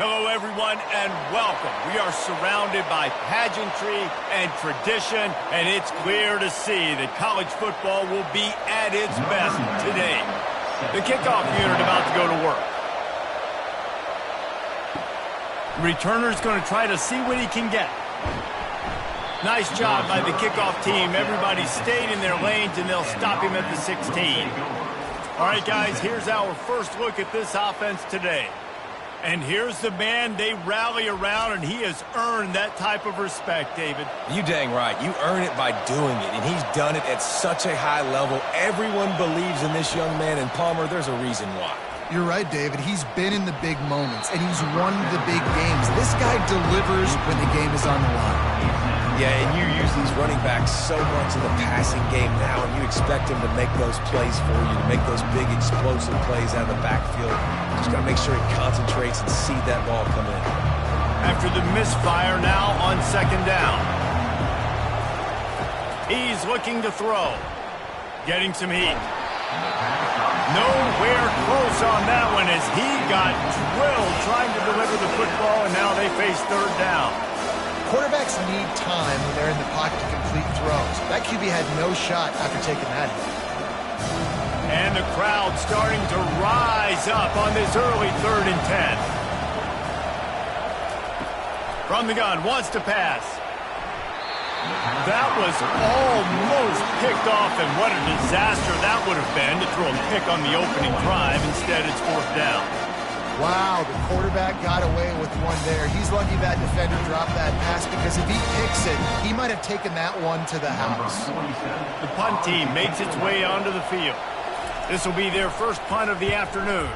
Hello, everyone, and welcome. We are surrounded by pageantry and tradition, and it's clear to see that college football will be at its best today. The kickoff unit about to go to work. The returner's going to try to see what he can get. Nice job by the kickoff team. Everybody stayed in their lanes, and they'll stop him at the 16. All right, guys, here's our first look at this offense today. And here's the man they rally around, and he has earned that type of respect, David. You dang right. You earn it by doing it, and he's done it at such a high level. Everyone believes in this young man, and Palmer, there's a reason why. You're right, David. He's been in the big moments, and he's won the big games. This guy delivers when the game is on the line. Yeah, and you use these running backs so much in the passing game now, and you expect him to make those plays for you, to make those big explosive plays out of the backfield. Just got to make sure he concentrates and see that ball come in. After the misfire now on second down. He's looking to throw. Getting some heat. Nowhere close on that one as he got drilled trying to deliver the football, and now they face third down. Quarterbacks need time when they're in the pocket to complete throws. That QB had no shot after taking that hit. And the crowd starting to rise up on this early 3rd and 10. From the gun, wants to pass. That was almost picked off, and what a disaster that would have been to throw a pick on the opening drive. Instead, it's 4th down. Wow, the quarterback got away with one there. He's lucky that defender dropped that pass, because if he picks it, he might have taken that one to the house. The punt team makes its way onto the field. This will be their first punt of the afternoon.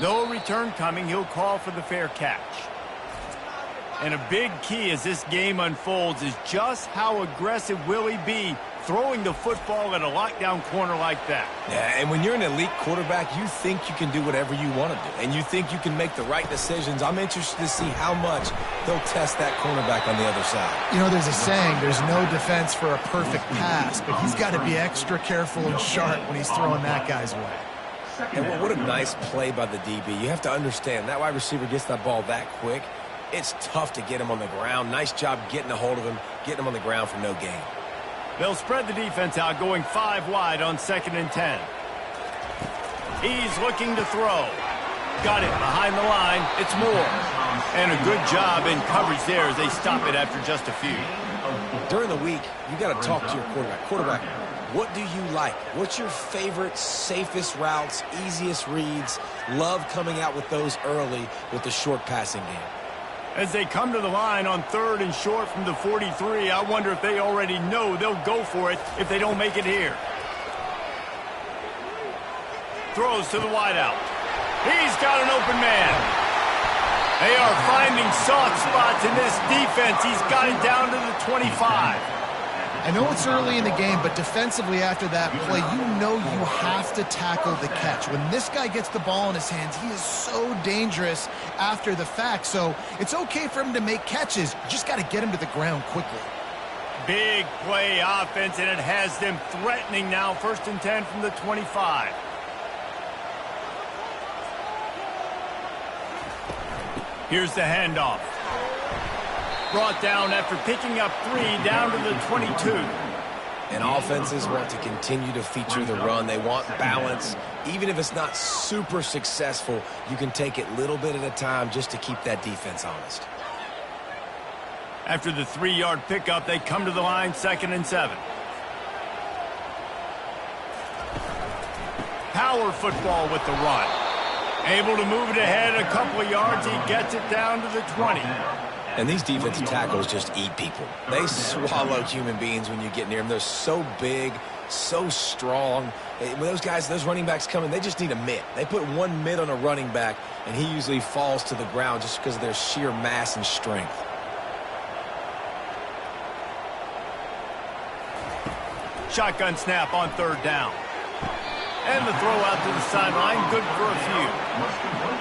No return coming. He'll call for the fair catch. And a big key as this game unfolds is just how aggressive will he be throwing the football at a lockdown corner like that. Yeah, and when you're an elite quarterback, you think you can do whatever you want to do, and you think you can make the right decisions. I'm interested to see how much he'll test that cornerback on the other side. You know, there's a saying, there's no defense for a perfect pass, but he's got to be extra careful and sharp when he's throwing that guy's way. And what a nice play by the DB. You have to understand, that wide receiver gets that ball that quick, it's tough to get him on the ground. Nice job getting a hold of him, getting him on the ground for no gain. They'll spread the defense out, going 5 wide on 2nd and 10. He's looking to throw. Got it behind the line. It's Moore. And a good job in coverage there as they stop it after just a few. During the week, you got to talk to your quarterback. Quarterback, what do you like? What's your favorite, safest routes, easiest reads? Love coming out with those early with the short passing game. As they come to the line on 3rd and short from the 43, I wonder if they already know they'll go for it if they don't make it here. Throws to the wideout. He's got an open man. They are finding soft spots in this defense. He's got it down to the 25. I know it's early in the game, but defensively after that play, you know you have to tackle the catch. When this guy gets the ball in his hands, he is so dangerous after the fact. So it's okay for him to make catches. You just got to get him to the ground quickly. Big play offense, and it has them threatening now. 1st and 10 from the 25. Here's the handoff. Brought down after picking up 3 down to the 22. And offenses want to continue to feature the run. They want balance. Even if it's not super successful, you can take it little bit at a time just to keep that defense honest. After the 3-yard pickup, they come to the line 2nd and 7. Power football with the run. Able to move it ahead a couple of yards. He gets it down to the 20. And these defensive tackles just eat people. They swallow human beings when you get near them. They're so big, so strong. When those guys, those running backs come in, they just need a mitt. They put one mitt on a running back, and he usually falls to the ground just because of their sheer mass and strength. Shotgun snap on 3rd down. And the throw out to the sideline, good for a few.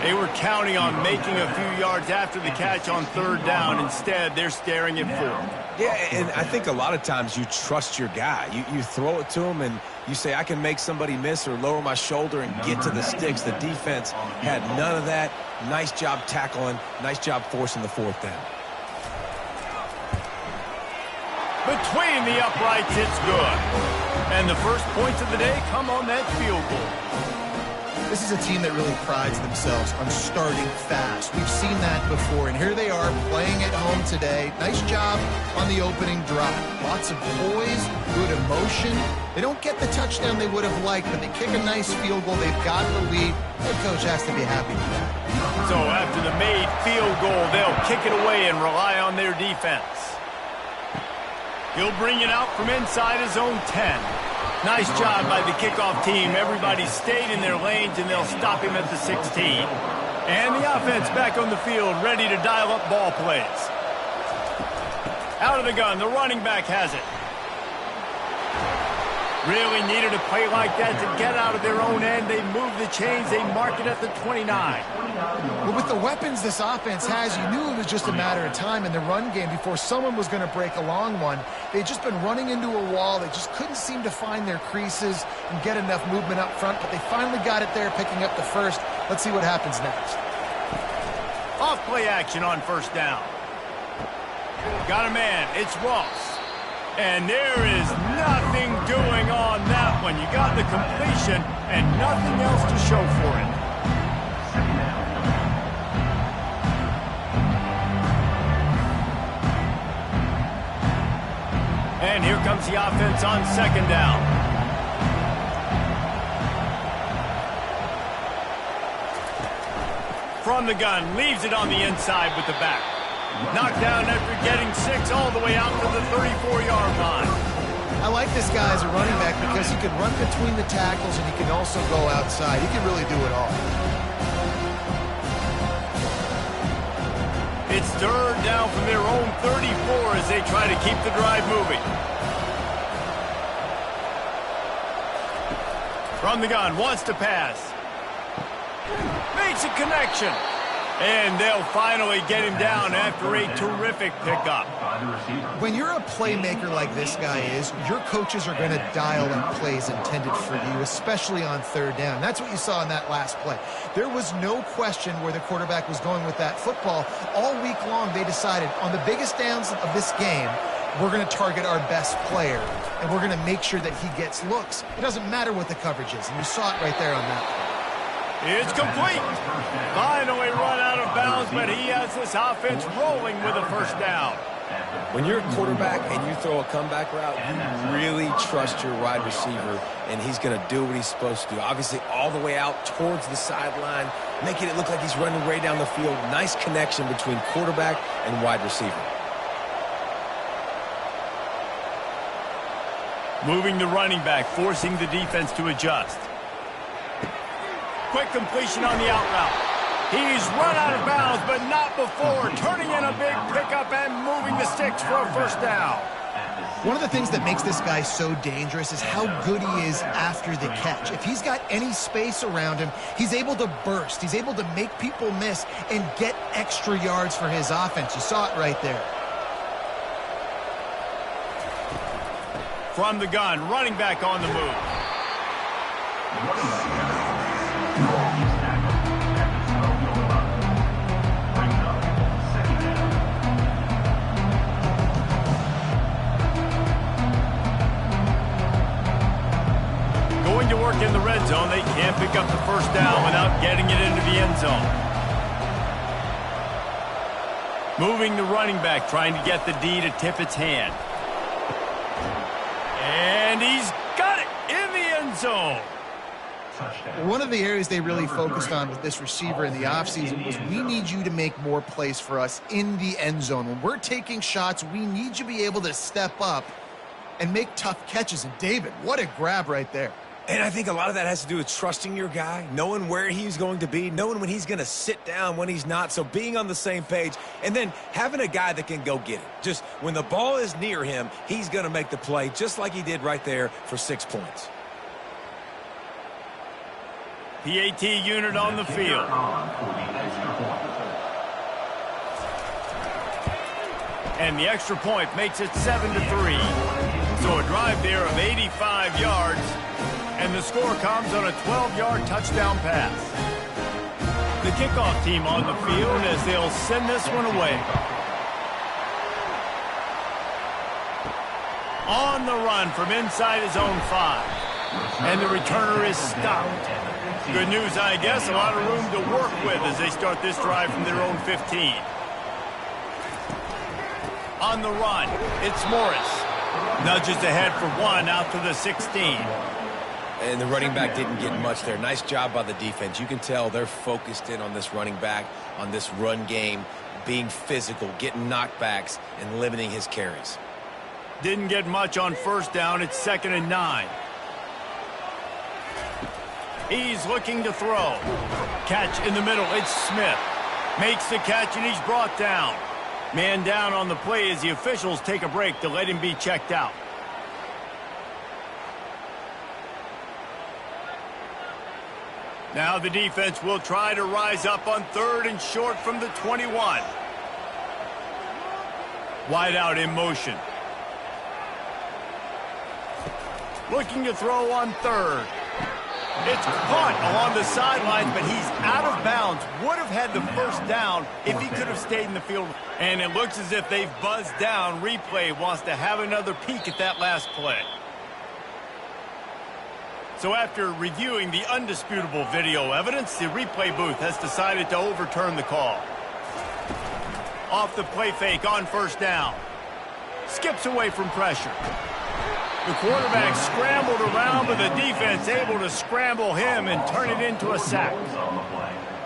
They were counting on making a few yards after the catch on third down. Instead, they're staring at fourth. Yeah, and I think a lot of times you trust your guy. You throw it to him and you say, I can make somebody miss or lower my shoulder and get to the sticks. The defense had none of that. Nice job tackling. Nice job forcing the fourth down. Between the uprights, it's good. And the first points of the day come on that field goal. This is a team that really prides themselves on starting fast. We've seen that before, and here they are playing at home today. Nice job on the opening drive. Lots of poise, good emotion. They don't get the touchdown they would have liked, but they kick a nice field goal. They've got the lead. Head coach has to be happy with that. So after the made field goal, they'll kick it away and rely on their defense. He'll bring it out from inside his own 10. Nice job by the kickoff team. Everybody stayed in their lanes, and they'll stop him at the 16. And the offense back on the field, ready to dial up ball plays. Out of the gun, the running back has it. Really needed a play like that to get out of their own end. They move the chains. They mark it at the 29. Well, with the weapons this offense has, you knew it was just a matter of time in the run game before someone was going to break a long one. They'd just been running into a wall. They just couldn't seem to find their creases and get enough movement up front, but they finally got it there, picking up the first. Let's see what happens next. Off play action on first down. Got a man. It's Ross. And there is nothing doing on that one. You got the completion and nothing else to show for it. And here comes the offense on second down. From the gun, leaves it on the inside with the back. Knocked down after getting 6 all the way out to the 34-yard line. I like this guy as a running back because he can run between the tackles and he can also go outside. He can really do it all. It's third down from their own 34 as they try to keep the drive moving. From the gun, wants to pass. Makes a connection. And they'll finally get him down after a terrific pickup. When you're a playmaker like this guy is, your coaches are going to dial up plays intended for you, especially on third down. That's what you saw in that last play. There was no question where the quarterback was going with that football. All week long, they decided on the biggest downs of this game, we're going to target our best player, and we're going to make sure that he gets looks. It doesn't matter what the coverage is, and you saw it right there on that play. It's complete. Finally run out of bounds, but he has this offense rolling with a first down. When you're a quarterback and you throw a comeback route, you really trust your wide receiver, and he's going to do what he's supposed to do. Obviously, all the way out towards the sideline, making it look like he's running way down the field. Nice connection between quarterback and wide receiver. Moving the running back, forcing the defense to adjust. Quick completion on the out route. He's run out of bounds, but not before. Turning in a big pickup and moving the sticks for a first down. One of the things that makes this guy so dangerous is how good he is after the catch. If he's got any space around him, he's able to burst. He's able to make people miss and get extra yards for his offense. You saw it right there. From the gun, running back on the move. To work in the red zone, they can't pick up the first down without getting it into the end zone. Moving the running back, trying to get the D to tip its hand. And he's got it in the end zone. One of the areas they really focused on with this receiver in the offseason was we need you to make more plays for us in the end zone. When we're taking shots, we need you to be able to step up and make tough catches. And David, what a grab right there. And I think a lot of that has to do with trusting your guy, knowing where he's going to be, knowing when he's going to sit down, when he's not, so being on the same page, and then having a guy that can go get it. Just when the ball is near him, he's going to make the play just like he did right there for 6 points. PAT unit on the field. And the extra point makes it 7-3. So a drive there of 85 yards, and the score comes on a 12-yard touchdown pass. The kickoff team on the field as they'll send this one away. On the run from inside his own 5. And the returner is stopped. Good news, I guess, a lot of room to work with as they start this drive from their own 15. On the run, it's Morris. Nudges ahead for 1 out to the 16. And the running back didn't get much there. Nice job by the defense. You can tell they're focused in on this running back, on this run game, being physical, getting knockbacks, and limiting his carries. Didn't get much on first down. It's 2nd and 9. He's looking to throw. Catch in the middle. It's Smith. Makes the catch, and he's brought down. Man down on the play as the officials take a break to let him be checked out. Now the defense will try to rise up on 3rd and short from the 21. Wide out in motion. Looking to throw on 3rd. It's caught along the sidelines, but he's out of bounds. Would have had the first down if he could have stayed in the field. And it looks as if they've buzzed down. Replay wants to have another peek at that last play. So after reviewing the undisputable video evidence, the replay booth has decided to overturn the call. Off the play fake on first down. Skips away from pressure. The quarterback scrambled around, but the defense able to scramble him and turn it into a sack.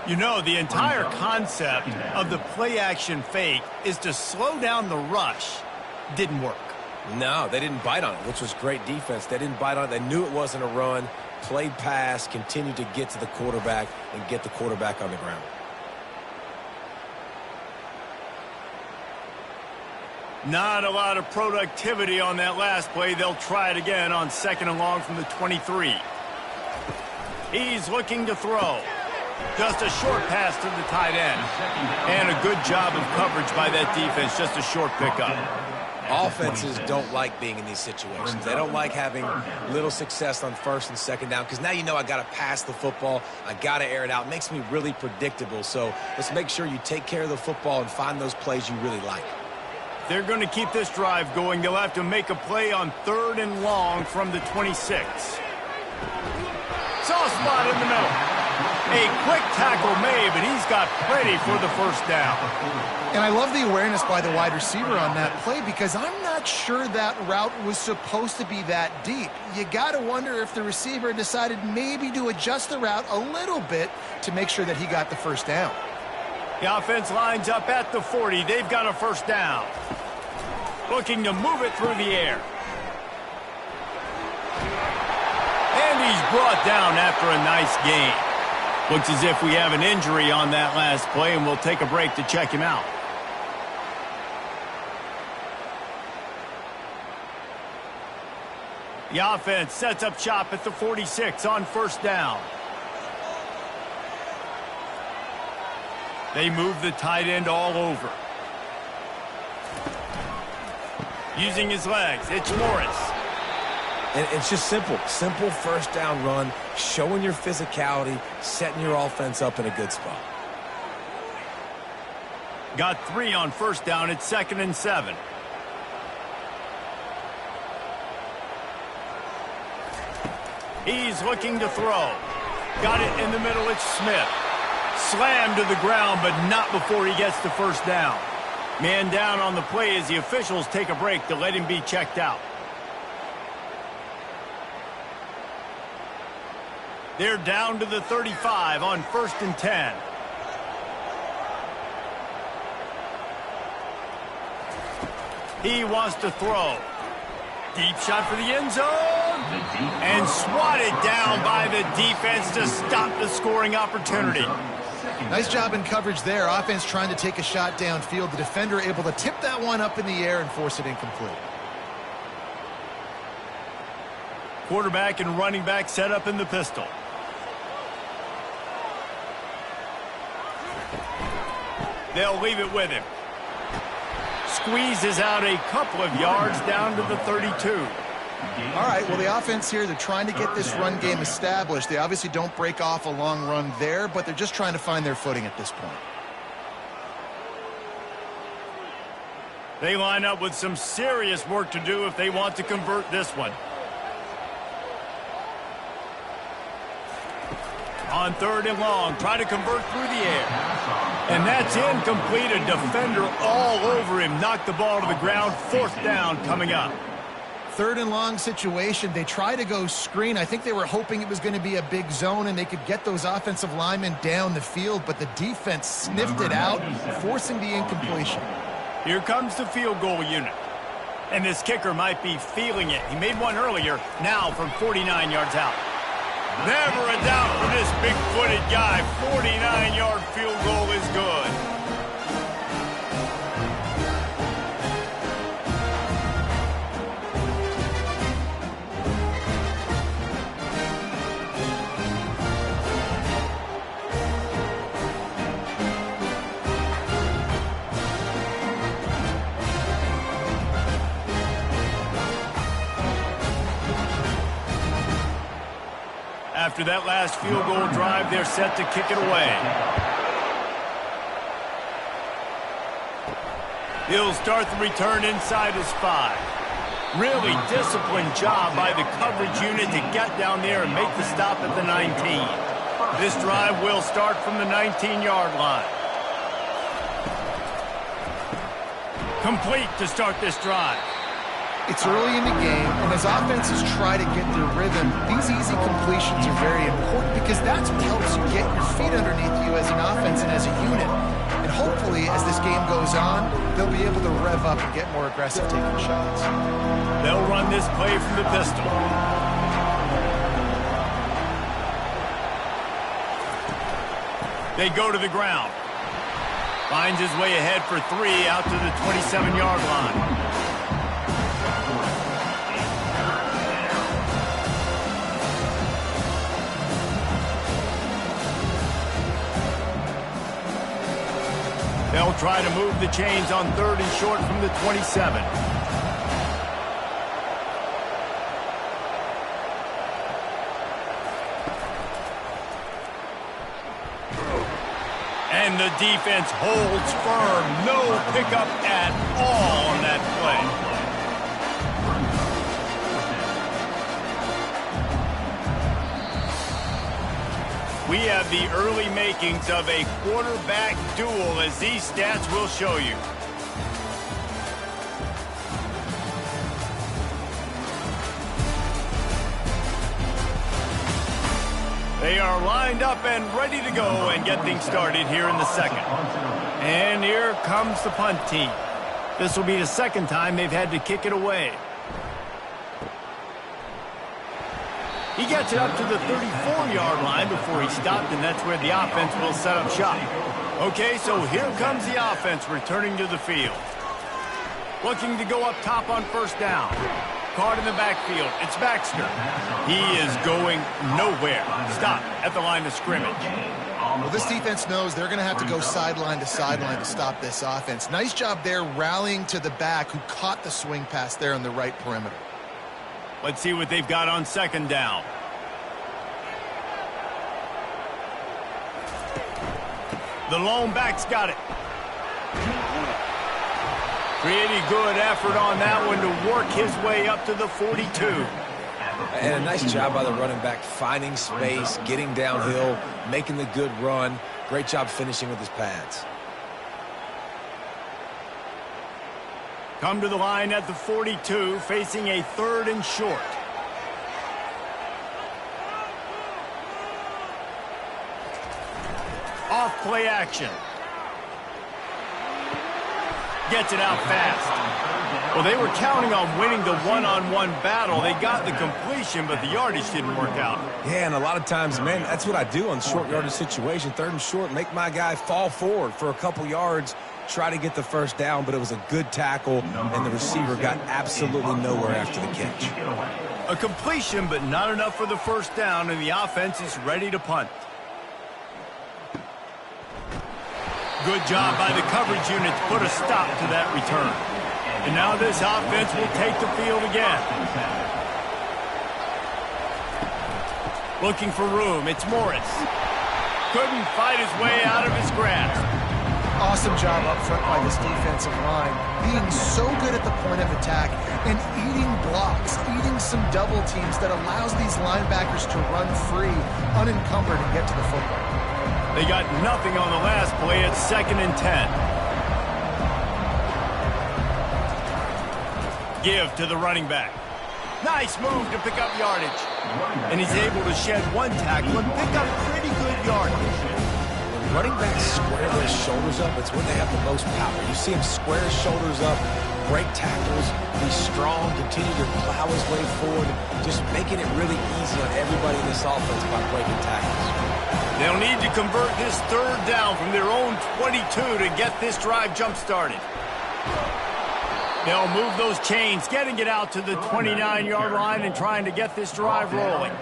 You know, the entire concept of the play-action fake is to slow down the rush. Didn't work. No, they didn't bite on it, which was great defense. They didn't bite on it. They knew it wasn't a run, played pass, continued to get to the quarterback and get the quarterback on the ground. Not a lot of productivity on that last play. They'll try it again on 2nd and long from the 23. He's looking to throw. Just a short pass to the tight end. And a good job of coverage by that defense. Just a short pickup. Offenses don't like being in these situations. They don't like having little success on 1st and 2nd down because now you know I got to pass the football. I got to air it out. It makes me really predictable. So let's make sure you take care of the football and find those plays you really like. They're going to keep this drive going. They'll have to make a play on 3rd and long from the 26. Soft spot in the middle. A quick tackle made, but he's got plenty for the first down. And I love the awareness by the wide receiver on that play because I'm not sure that route was supposed to be that deep. You got to wonder if the receiver decided maybe to adjust the route a little bit to make sure that he got the first down. The offense lines up at the 40. They've got a first down. Looking to move it through the air. And he's brought down after a nice gain. Looks as if we have an injury on that last play, and we'll take a break to check him out. The offense sets up shop at the 46 on first down. They move the tight end all over. Using his legs, it's Morris. And it's just simple. Simple first down run, showing your physicality, setting your offense up in a good spot. Got 3 on first down. It's 2nd and 7. He's looking to throw. Got it in the middle. It's Smith. Slammed to the ground, but not before he gets the first down. Man down on the play as the officials take a break to let him be checked out. They're down to the 35 on 1st and 10. He wants to throw. Deep shot for the end zone. And swatted down by the defense to stop the scoring opportunity. Nice job in coverage there. Offense trying to take a shot downfield. The defender able to tip that one up in the air and force it incomplete. Quarterback and running back set up in the pistol. They'll leave it with him. Squeezes out a couple of yards down to the 32. All right, well, the offense here, they're trying to get this run game established. They obviously don't break off a long run there, but they're just trying to find their footing at this point. They line up with some serious work to do if they want to convert this one. On 3rd and long, try to convert through the air. And that's incomplete. A defender all over him. Knocked the ball to the ground. 4th down coming up. 3rd and long situation. They try to go screen. I think they were hoping it was going to be a big zone and they could get those offensive linemen down the field, but the defense sniffed it out, forcing the incompletion. Here comes the field goal unit. And this kicker might be feeling it. He made one earlier, now from 49 yards out. Never a doubt for this big-footed guy. 49-yard field goal is good. After that last field goal drive, they're set to kick it away. He'll start the return inside his 5. Really disciplined job by the coverage unit to get down there and make the stop at the 19. This drive will start from the 19-yard line. Complete to start this drive. It's early in the game, and as offenses try to get their rhythm, these easy completions are very important because that's what helps you get your feet underneath you as an offense and as a unit. And hopefully, as this game goes on, they'll be able to rev up and get more aggressive taking shots. They'll run this play from the pistol. They go to the ground. Finds his way ahead for 3 out to the 27-yard line. They'll try to move the chains on 3rd and short from the 27. And the defense holds firm. No pickup at all on that play. We have the early makings of a quarterback duel, as these stats will show you. They are lined up and ready to go and get things started here in the second. And here comes the punt team. This will be the second time they've had to kick it away. He gets it up to the 34-yard line before he stopped, and that's where the offense will set up shop. Okay, so here comes the offense returning to the field. Looking to go up top on 1st down. Caught in the backfield. It's Baxter. He is going nowhere. Stop at the line of scrimmage. Well, this defense knows they're going to have to go sideline to stop this offense. Nice job there rallying to the back who caught the swing pass there on the right perimeter. Let's see what they've got on 2nd down. The lone back's got it. Pretty good effort on that one to work his way up to the 42. And a nice job by the running back, finding space, getting downhill, making the good run. Great job finishing with his pads. Come to the line at the 42, facing a 3rd and short. Off play action. Gets it out fast. Well, they were counting on winning the one-on-one battle. They got the completion, but the yardage didn't work out. Yeah, and a lot of times, man, that's what I do on short yardage situation. 3rd and short, make my guy fall forward for a couple yards, try to get the 1st down, but it was a good tackle, and the receiver got absolutely nowhere after the catch. A completion, but not enough for the 1st down, and the offense is ready to punt. Good job by the coverage unit to put a stop to that return. And now this offense will take the field again. Looking for room, it's Morris. Couldn't fight his way out of his grasp. Awesome job up front by this defensive line, being so good at the point of attack and eating blocks, eating some double teams that allows these linebackers to run free, unencumbered, and get to the football. They got nothing on the last play. It's 2nd and 10. Give to the running back. Nice move to pick up yardage. And he's able to shed one tackle and pick up pretty good yardage. When running backs square their shoulders up, it's when they have the most power. You see him square his shoulders up, break tackles, be strong, continue to plow his way forward, just making it really easy on everybody in this offense by breaking tackles. They'll need to convert this 3rd down from their own 22 to get this drive jump-started. They'll move those chains, getting it out to the 29-yard line and trying to get this drive rolling.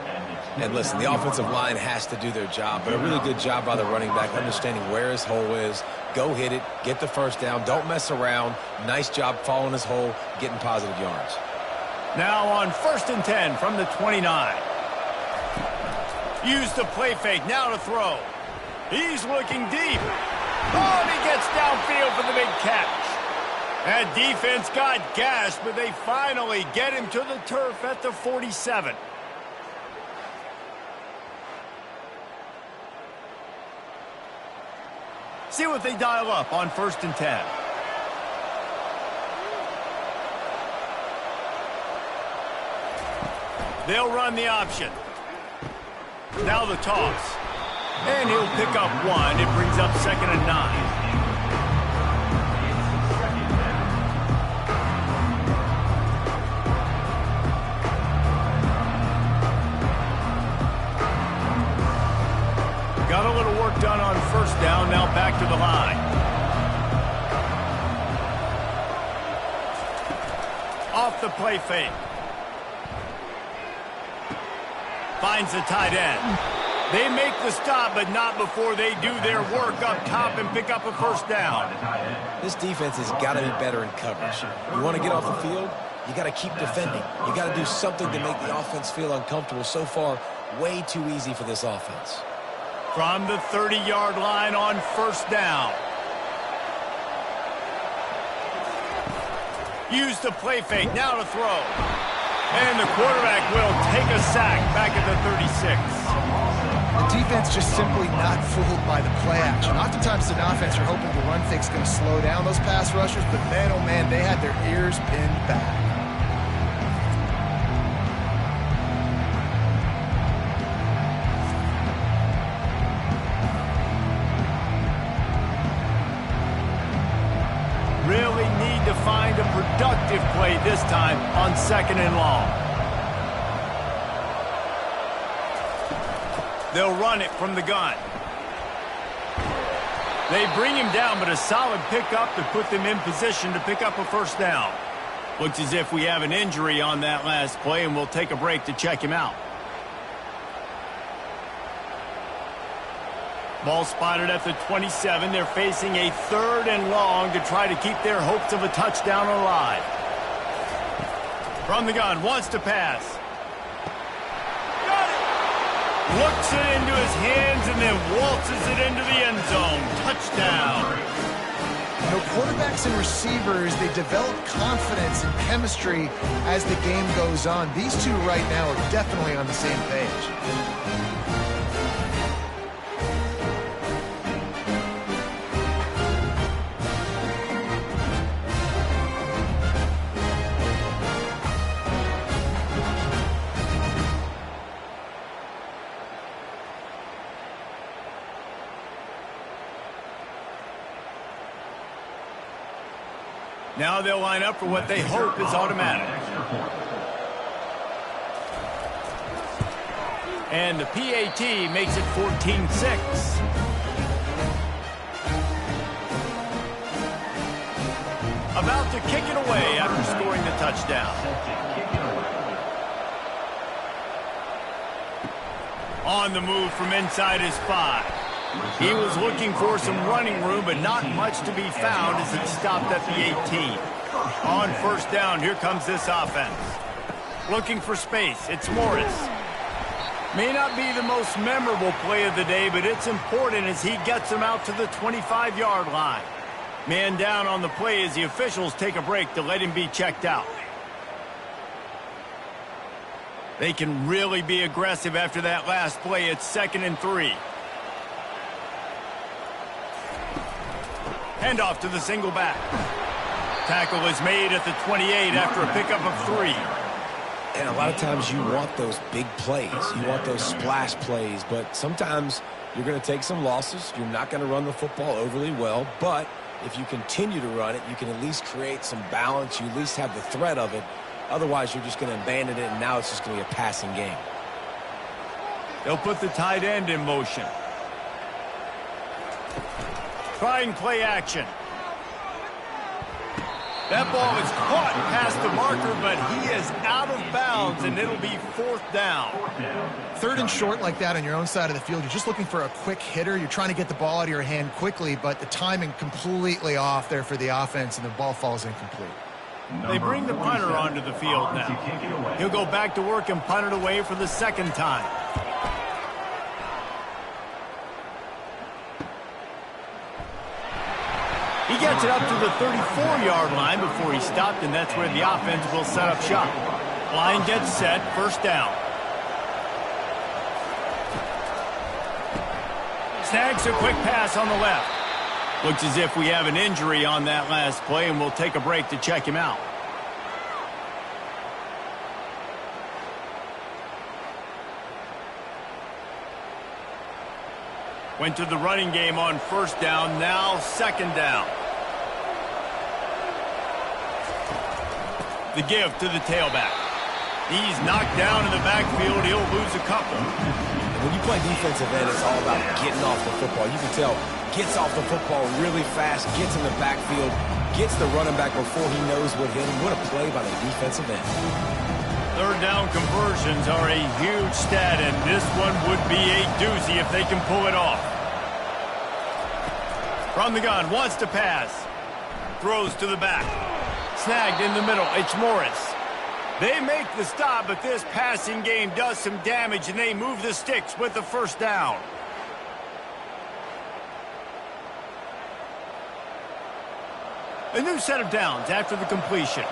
And listen, the offensive line has to do their job, but a really good job by the running back, understanding where his hole is. Go hit it, get the 1st down, don't mess around. Nice job following his hole, getting positive yards. Now on 1st and 10 from the 29. Use the play fake, now to throw. He's looking deep. Oh, and he gets downfield for the big catch. That defense got gashed, but they finally get him to the turf at the 47. See what they dial up on 1st and 10. They'll run the option. Now the toss. And he'll pick up 1. It brings up 2nd and 9. Got a little work done on 1st down, now back to the line. Off the play fake. Finds the tight end. They make the stop, but not before they do their work up top and pick up a 1st down. This defense has got to be better in coverage. You want to get off the field, you got to keep defending. You got to do something to make the offense feel uncomfortable. So far, way too easy for this offense. From the 30-yard line on 1st down. Use the play fake, now to throw. And the quarterback will take a sack back at the 36. The defense just simply not fooled by the play action. Oftentimes an offense are hoping the run fake's going to slow down those pass rushers, but man, oh man, they had their ears pinned back. Really need to find a productive play this time on 2nd and long. They'll run it from the gun. They bring him down, but a solid pickup to put them in position to pick up a 1st down. Looks as if we have an injury on that last play, and we'll take a break to check him out. Ball spotted at the 27. They're facing a 3rd and long to try to keep their hopes of a touchdown alive. From the gun, wants to pass. Got it! Looks it into his hands and then waltzes it into the end zone. Touchdown. You know, quarterbacks and receivers, they develop confidence and chemistry as the game goes on. These two right now are definitely on the same page. Now they'll line up for what they hope is automatic. And the PAT makes it 14-6. About to kick it away after scoring the touchdown. On the move from inside his 5. He was looking for some running room, but not much to be found as he stopped at the 18. On first down, here comes this offense. Looking for space, it's Morris. May not be the most memorable play of the day, but it's important as he gets them out to the 25-yard line. Man down on the play as the officials take a break to let him be checked out. They can really be aggressive after that last play. It's 2nd and 3. Handoff to the single back. Tackle is made at the 28 after a pickup of 3. And a lot of times you want those big plays. You want those splash plays. But sometimes you're going to take some losses. You're not going to run the football overly well. But if you continue to run it, you can at least create some balance. You at least have the threat of it. Otherwise, you're just going to abandon it, and now it's just going to be a passing game. They'll put the tight end in motion. Trying play action. That ball is caught past the marker, but he is out of bounds, and it'll be 4th down. 3rd and short like that on your own side of the field. You're just looking for a quick hitter. You're trying to get the ball out of your hand quickly, but the timing completely off there for the offense, and the ball falls incomplete. They bring the punter onto the field now. He'll go back to work and punt it away for the 2nd time. He gets it up to the 34-yard line before he stopped, and that's where the offense will set up shop. Line gets set, 1st down. Snags a quick pass on the left. Looks as if we have an injury on that last play, and we'll take a break to check him out. Went to the running game on 1st down, now 2nd down. The give to the tailback. He's knocked down in the backfield. He'll lose a couple. When you play defensive end, it's all about getting off the football. You can tell, gets off the football really fast, gets in the backfield, gets the running back before he knows what hit him. What a play by the defensive end. 3rd down conversions are a huge stat, and this one would be a doozy if they can pull it off. From the gun, wants to pass. Throws to the back. Snagged in the middle, it's Morris. They make the stop, but this passing game does some damage, and they move the sticks with the 1st down. A new set of downs after the completion.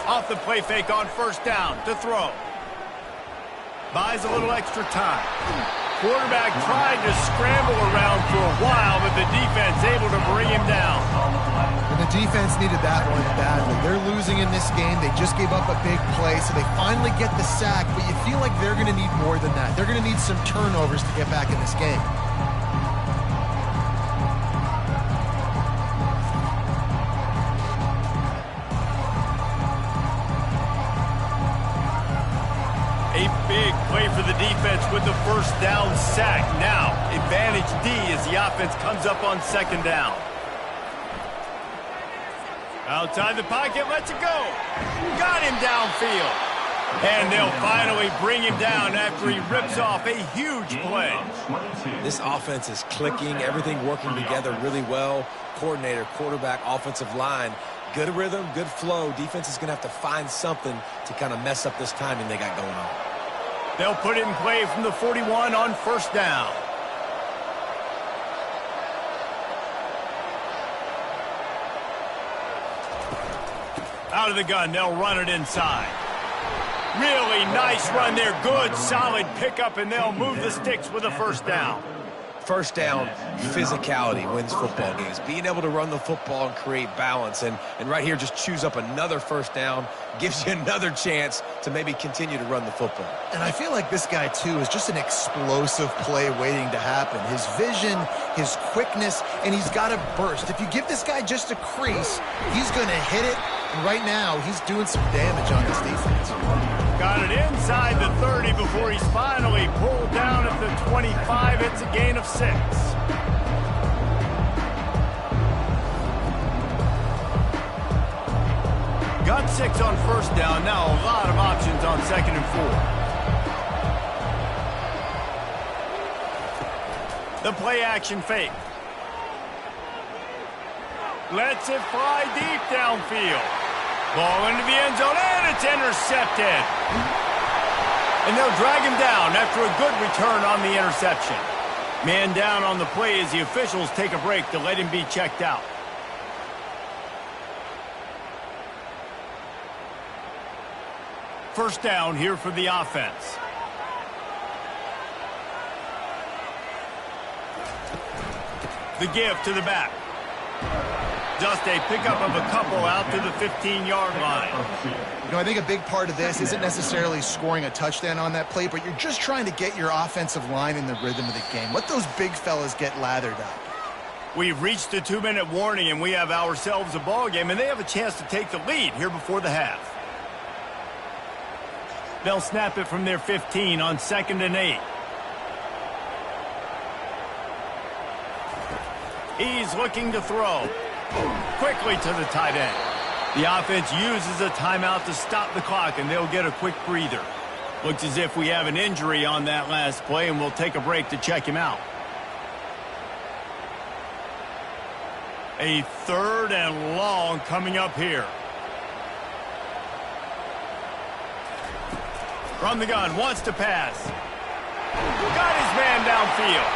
Off the play fake on 1st down to throw. Buys a little extra time. Quarterback tried to scramble around for a while, but the defense able to bring him down. And the defense needed that one badly. They're losing in this game. They just gave up a big play, so they finally get the sack, but you feel like they're going to need more than that. They're going to need some turnovers to get back in this game. A big play for the defense with the 1st down sack. Now, advantage D as the offense comes up on 2nd down. Outside the pocket, lets it go. Got him downfield. And they'll finally bring him down after he rips off a huge play. This offense is clicking, everything working together really well. Coordinator, quarterback, offensive line. Good rhythm, good flow. Defense is going to have to find something to kind of mess up this timing they got going on. They'll put it in play from the 41 on 1st down. Out of the gun, they'll run it inside. Really nice run there. Good, solid pickup, and they'll move the sticks with a 1st down. 1st down, physicality wins football games. Being able to run the football and create balance. And right here, just choose up another 1st down. Gives you another chance to maybe continue to run the football. And I feel like this guy, too, is just an explosive play waiting to happen. His vision, his quickness, and he's got a burst. If you give this guy just a crease, he's going to hit it. And right now, he's doing some damage on this defense. Got it inside the 30 before he's finally pulled down at the 25. It's a gain of 6. Got 6 on first down. Now a lot of options on 2nd and 4. The play action fake. Lets it fly deep downfield. Ball into the end zone, and it's intercepted. And they'll drag him down after a good return on the interception. Man down on the play as the officials take a break to let him be checked out. First down here for the offense. The give to the back. Just a pickup of a couple out to the 15-yard line. You know, I think a big part of this isn't necessarily scoring a touchdown on that play, but you're just trying to get your offensive line in the rhythm of the game. Let those big fellas get lathered up. We've reached the 2-minute warning, and we have ourselves a ball game, and they have a chance to take the lead here before the half. They'll snap it from their 15 on 2nd and 8. He's looking to throw. Quickly to the tight end. The offense uses a timeout to stop the clock, and they'll get a quick breather. Looks as if we have an injury on that last play, and we'll take a break to check him out. A 3rd and long coming up here. From the gun, wants to pass. Got his man downfield.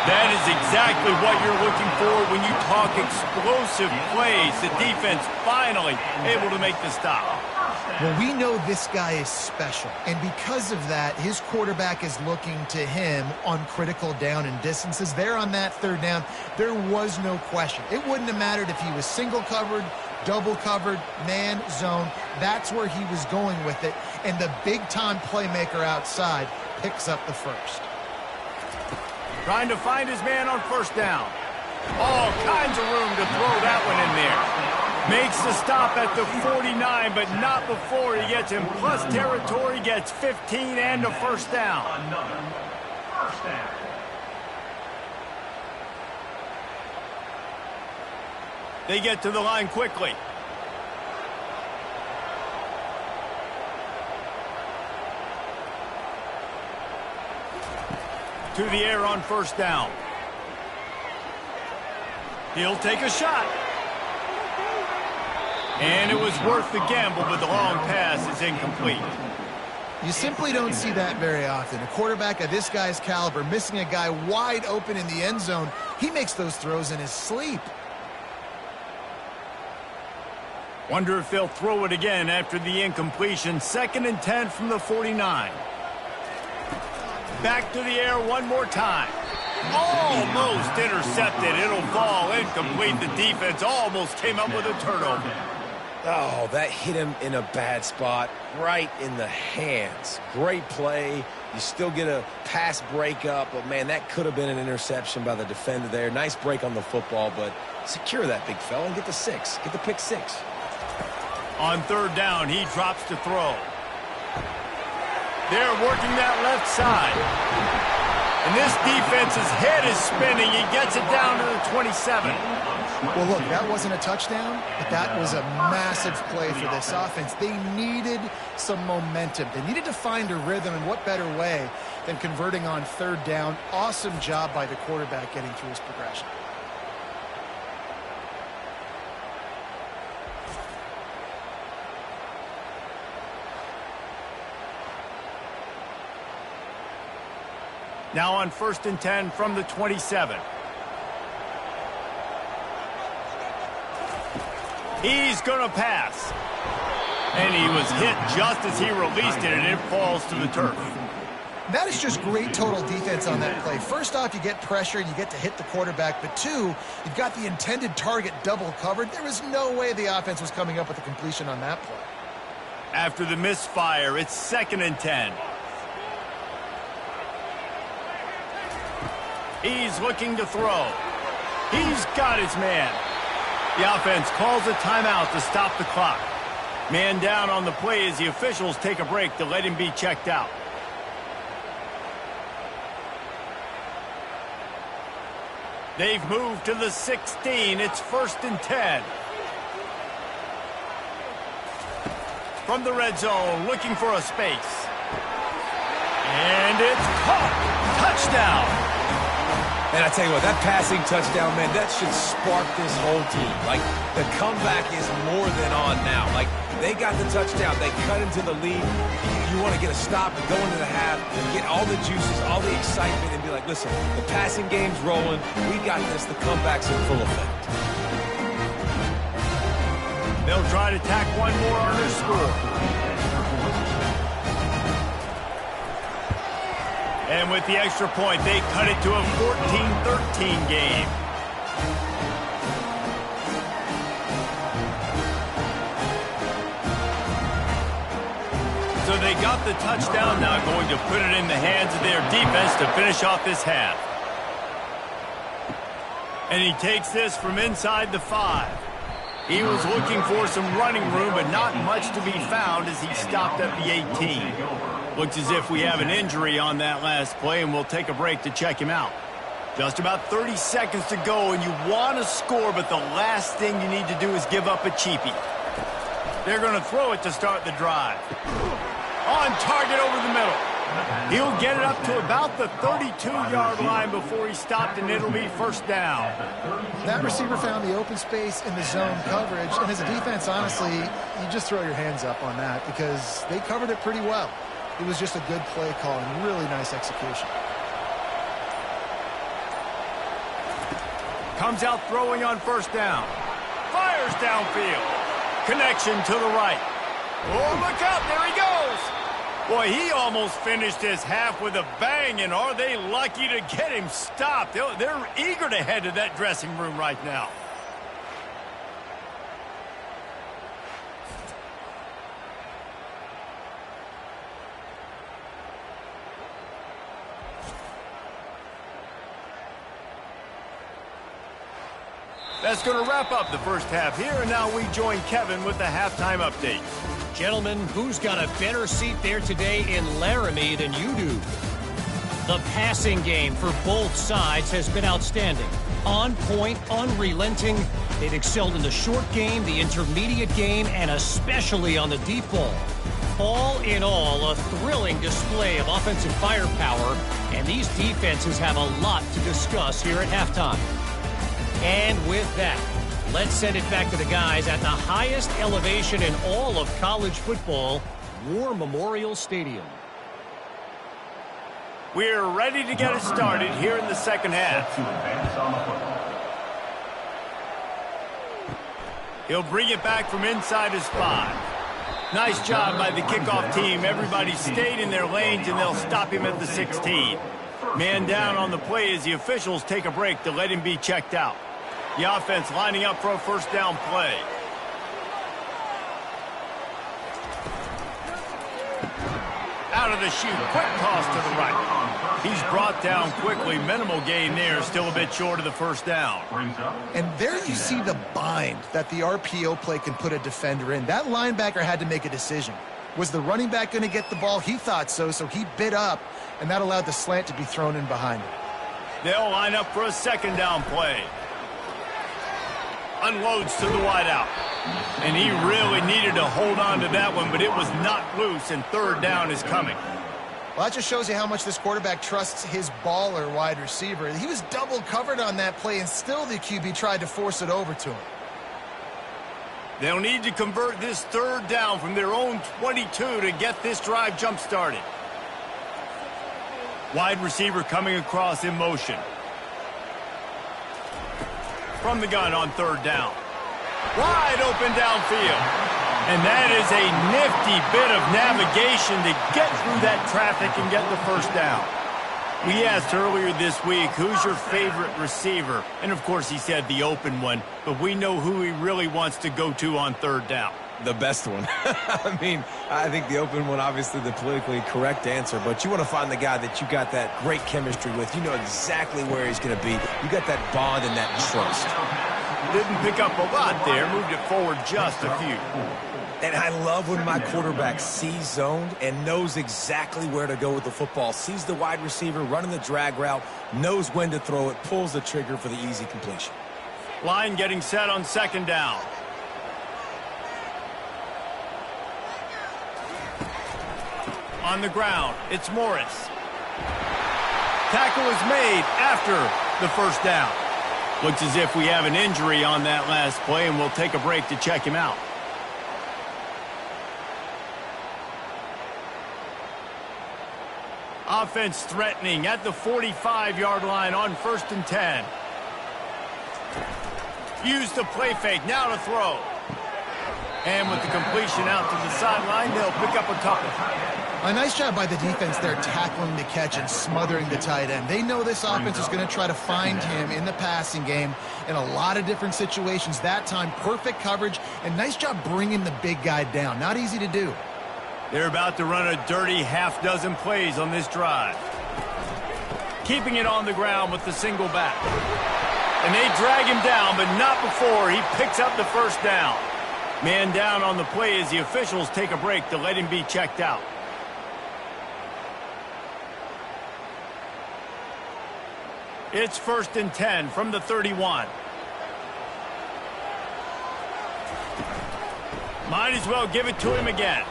That is exactly what you're looking for when you talk explosive plays. The defense finally able to make the stop. Well, we know this guy is special, and because of that, his quarterback is looking to him on critical down and distances. There on that 3rd down, there was no question. It wouldn't have mattered if he was single covered, double covered, man, zone. That's where he was going with it, and the big-time playmaker outside picks up the first. Trying to find his man on first down. All kinds of room to throw that one in there. Makes the stop at the 49, but not before he gets in plus territory, gets 15 and a first down. They get to the line quickly. To the air on first down. He'll take a shot. And it was worth the gamble, but the long pass is incomplete. You simply don't see that very often. A quarterback of this guy's caliber missing a guy wide open in the end zone. He makes those throws in his sleep. Wonder if they'll throw it again after the incompletion. 2nd and 10 from the 49. Back to the air one more time. Almost intercepted. It'll fall incomplete. The defense almost came up with a turnover. Oh, that hit him in a bad spot, right in the hands. Great play. You still get a pass breakup, but, man, that could have been an interception by the defender there. Nice break on the football, but secure that big fella and get the 6. Get the pick 6. On 3rd down, he drops to throw. They're working that left side. And this defense's head is spinning. He gets it down to the 27. Well, look, that wasn't a touchdown, but that was a massive play for this offense. They needed some momentum. They needed to find a rhythm, and what better way than converting on 3rd down. Awesome job by the quarterback getting through his progression. Now on 1st and 10 from the 27. He's going to pass. And he was hit just as he released it, and it falls to the turf. That is just great total defense on that play. First off, you get pressure and you get to hit the quarterback. But 2, you've got the intended target double covered. There was no way the offense was coming up with a completion on that play. After the misfire, it's 2nd and 10. He's looking to throw. He's got his man. The offense calls a timeout to stop the clock. Man down on the play as the officials take a break to let him be checked out. They've moved to the 16. It's 1st and 10. From the red zone, looking for a space. And it's caught. Touchdown. And I tell you what, that passing touchdown, man, that should spark this whole team. Like, the comeback is more than on now. Like, they got the touchdown. They cut into the lead. You want to get a stop and go into the half and get all the juices, all the excitement, and be like, listen, the passing game's rolling. We got this. The comeback's in full effect. They'll try to tack one more on their score. And with the extra point, they cut it to a 14-13 game. So they got the touchdown, now going to put it in the hands of their defense to finish off this half. And he takes this from inside the 5. He was looking for some running room, but not much to be found as he stopped at the 18. Looks as if we have an injury on that last play, and we'll take a break to check him out. Just about 30 seconds to go, and you want to score, but the last thing you need to do is give up a cheapie. They're going to throw it to start the drive. On target over the middle. He'll get it up to about the 32-yard line before he stopped, and it'll be first down. That receiver found the open space in the zone coverage, and as a defense, honestly, you just throw your hands up on that because they covered it pretty well. It was just a good play call and really nice execution. Comes out throwing on first down. Fires downfield. Connection to the right. Oh, look out. There he goes. Boy, he almost finished his half with a bang, and are they lucky to get him stopped? They're eager to head to that dressing room right now. That's going to wrap up the first half here, and now we join Kevin with the halftime update. Gentlemen, who's got a better seat there today in Laramie than you do? The passing game for both sides has been outstanding. On point, unrelenting. They've excelled in the short game, the intermediate game, and especially on the deep ball. All in all, a thrilling display of offensive firepower, and these defenses have a lot to discuss here at halftime. And with that, let's send it back to the guys at the highest elevation in all of college football, War Memorial Stadium. We're ready to get it started here in the second half. He'll bring it back from inside his 5. Nice job by the kickoff team. Everybody stayed in their lanes, and they'll stop him at the 16. Man down on the play as the officials take a break to let him be checked out. The offense lining up for a first down play. Out of the chute, quick toss to the right. He's brought down quickly. Minimal gain there, still a bit short of the first down. And there you see the bind that the RPO play can put a defender in. That linebacker had to make a decision. Was the running back going to get the ball? He thought so, so he bit up, and that allowed the slant to be thrown in behind him. They'll line up for a second down play. Unloads to the wideout. And he really needed to hold on to that one, but it was not loose, and third down is coming. Well, that just shows you how much this quarterback trusts his baller wide receiver. He was double covered on that play, and still the QB tried to force it over to him. They'll need to convert this third down from their own 22 to get this drive jump-started. Wide receiver coming across in motion. From the gun on third down. Wide open downfield. And that is a nifty bit of navigation to get through that traffic and get the first down. We asked earlier this week, who's your favorite receiver? And, of course, he said the open one. But we know who he really wants to go to on third down. The best one. I mean, I think the open one, obviously the politically correct answer, but you want to find the guy that you got that great chemistry with. You know exactly where he's going to be. You got that bond and that trust. Didn't pick up a lot there, moved it forward just a few. And I love when my quarterback sees zoned and knows exactly where to go with the football. Sees the wide receiver running the drag route, knows when to throw it, pulls the trigger for the easy completion. Line getting set on second down. On the ground, it's Morris. Tackle is made after the first down. Looks as if we have an injury on that last play, and we'll take a break to check him out. Offense threatening at the 45-yard line on 1st and 10. Use the play fake, now to throw. And with the completion out to the sideline, they'll pick up a couple. A nice job by the defense there tackling the catch and smothering the tight end. They know this offense is going to try to find him in the passing game in a lot of different situations. That time, perfect coverage, and nice job bringing the big guy down. Not easy to do. They're about to run a dirty half-dozen plays on this drive. Keeping it on the ground with the single back. And they drag him down, but not before he picks up the first down. Man down on the play as the officials take a break to let him be checked out. It's 1st and 10 from the 31. Might as well give it to him again.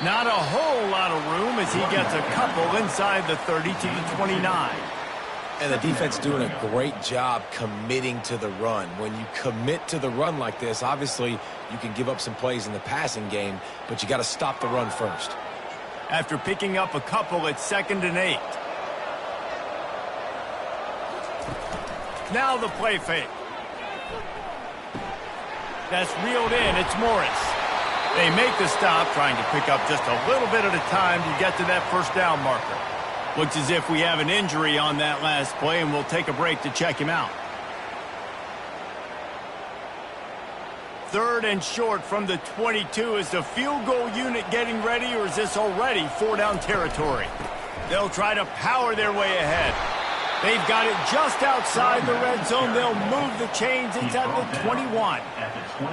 Not a whole lot of room as he gets a couple inside the 30 to the 29. And the defense doing a great job committing to the run. When you commit to the run like this, obviously you can give up some plays in the passing game, but you got to stop the run first. After picking up a couple, it's 2nd and 8. Now the play fake. That's reeled in. It's Morris. They make the stop, trying to pick up just a little bit at a time to get to that first down marker. Looks as if we have an injury on that last play, and we'll take a break to check him out. 3rd and short from the 22. Is the field goal unit getting ready, or is this already 4-down territory? They'll try to power their way ahead. They've got it just outside the red zone. They'll move the chains. It's at the 21.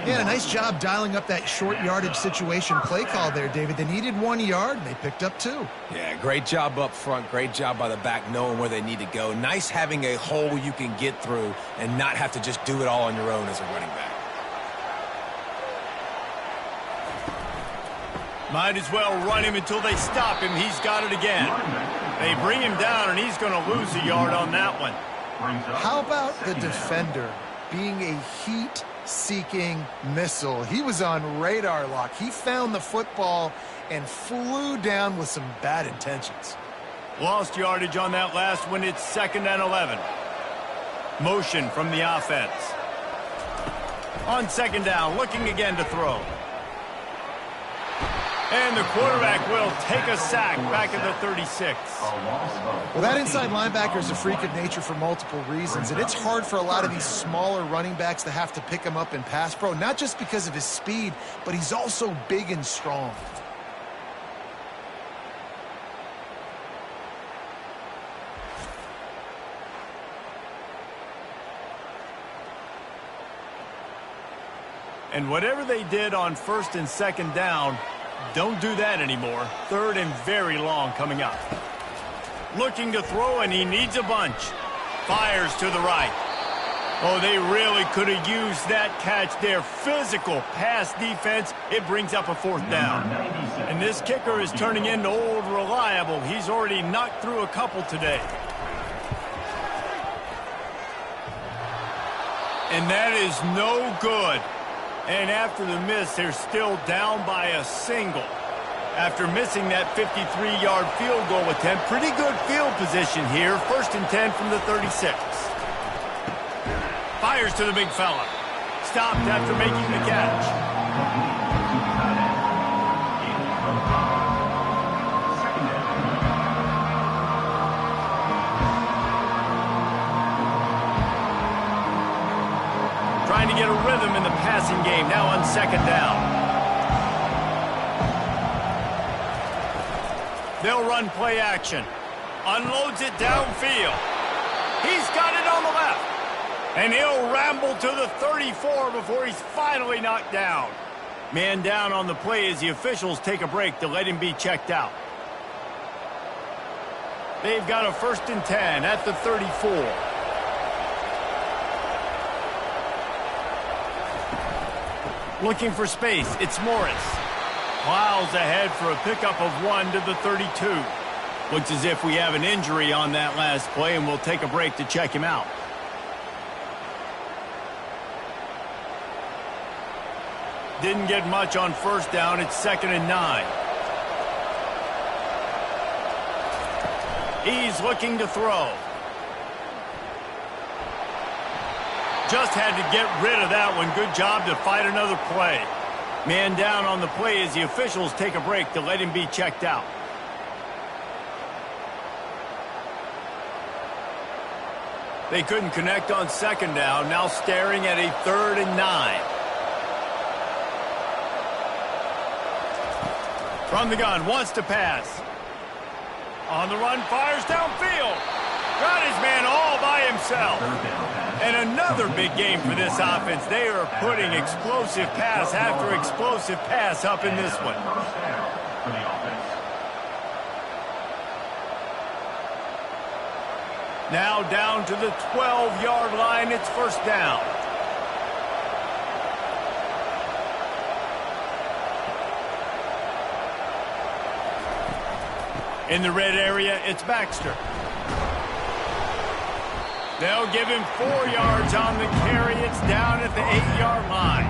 Yeah, a nice job dialing up that short yardage situation play call there, David. They needed 1 yard, and they picked up 2. Yeah, great job up front. Great job by the back knowing where they need to go. Nice having a hole you can get through and not have to just do it all on your own as a running back. Might as well run him until they stop him. He's got it again. They bring him down, and he's going to lose a yard on that one. How about the defender being a heat-seeking missile? He was on radar lock. He found the football and flew down with some bad intentions. Lost yardage on that last one. It's 2nd and 11. Motion from the offense. On 2nd down, looking again to throw. And the quarterback will take a sack back at the 36. Well, that inside linebacker is a freak of nature for multiple reasons, and it's hard for a lot of these smaller running backs to have to pick him up in pass pro, not just because of his speed, but he's also big and strong. And whatever they did on 1st and 2nd down, don't do that anymore. 3rd and very long coming up. Looking to throw, and he needs a bunch. Fires to the right. Oh, they really could have used that catch there. Physical pass defense. It brings up a 4th down. And this kicker is turning into old reliable. He's already knocked through a couple today. And that is no good. And after the miss, they're still down by a single. After missing that 53-yard field goal attempt, pretty good field position here. 1st and 10 from the 36. Fires to the big fella. Stopped after making the catch. Trying to get a rhythm in the passing game, now on 2nd down. They'll run play action. Unloads it downfield. He's got it on the left. And he'll ramble to the 34 before he's finally knocked down. Man down on the play as the officials take a break to let him be checked out. They've got a 1st and 10 at the 34. Looking for space. It's Morris. Plows ahead for a pickup of 1 to the 32. Looks as if we have an injury on that last play, and we'll take a break to check him out. Didn't get much on first down. It's 2nd and 9. He's looking to throw. Just had to get rid of that one. Good job to fight another play. Man down on the play as the officials take a break to let him be checked out. They couldn't connect on 2nd down. Now staring at a 3rd and 9. From the gun, wants to pass. On the run, fires downfield. Got his man all by himself. And another big game for this offense. They are putting explosive pass after explosive pass up in this one. Now down to the 12-yard line. It's 1st down. In the red area, it's Baxter. They'll give him 4 yards on the carry. It's down at the 8-yard line.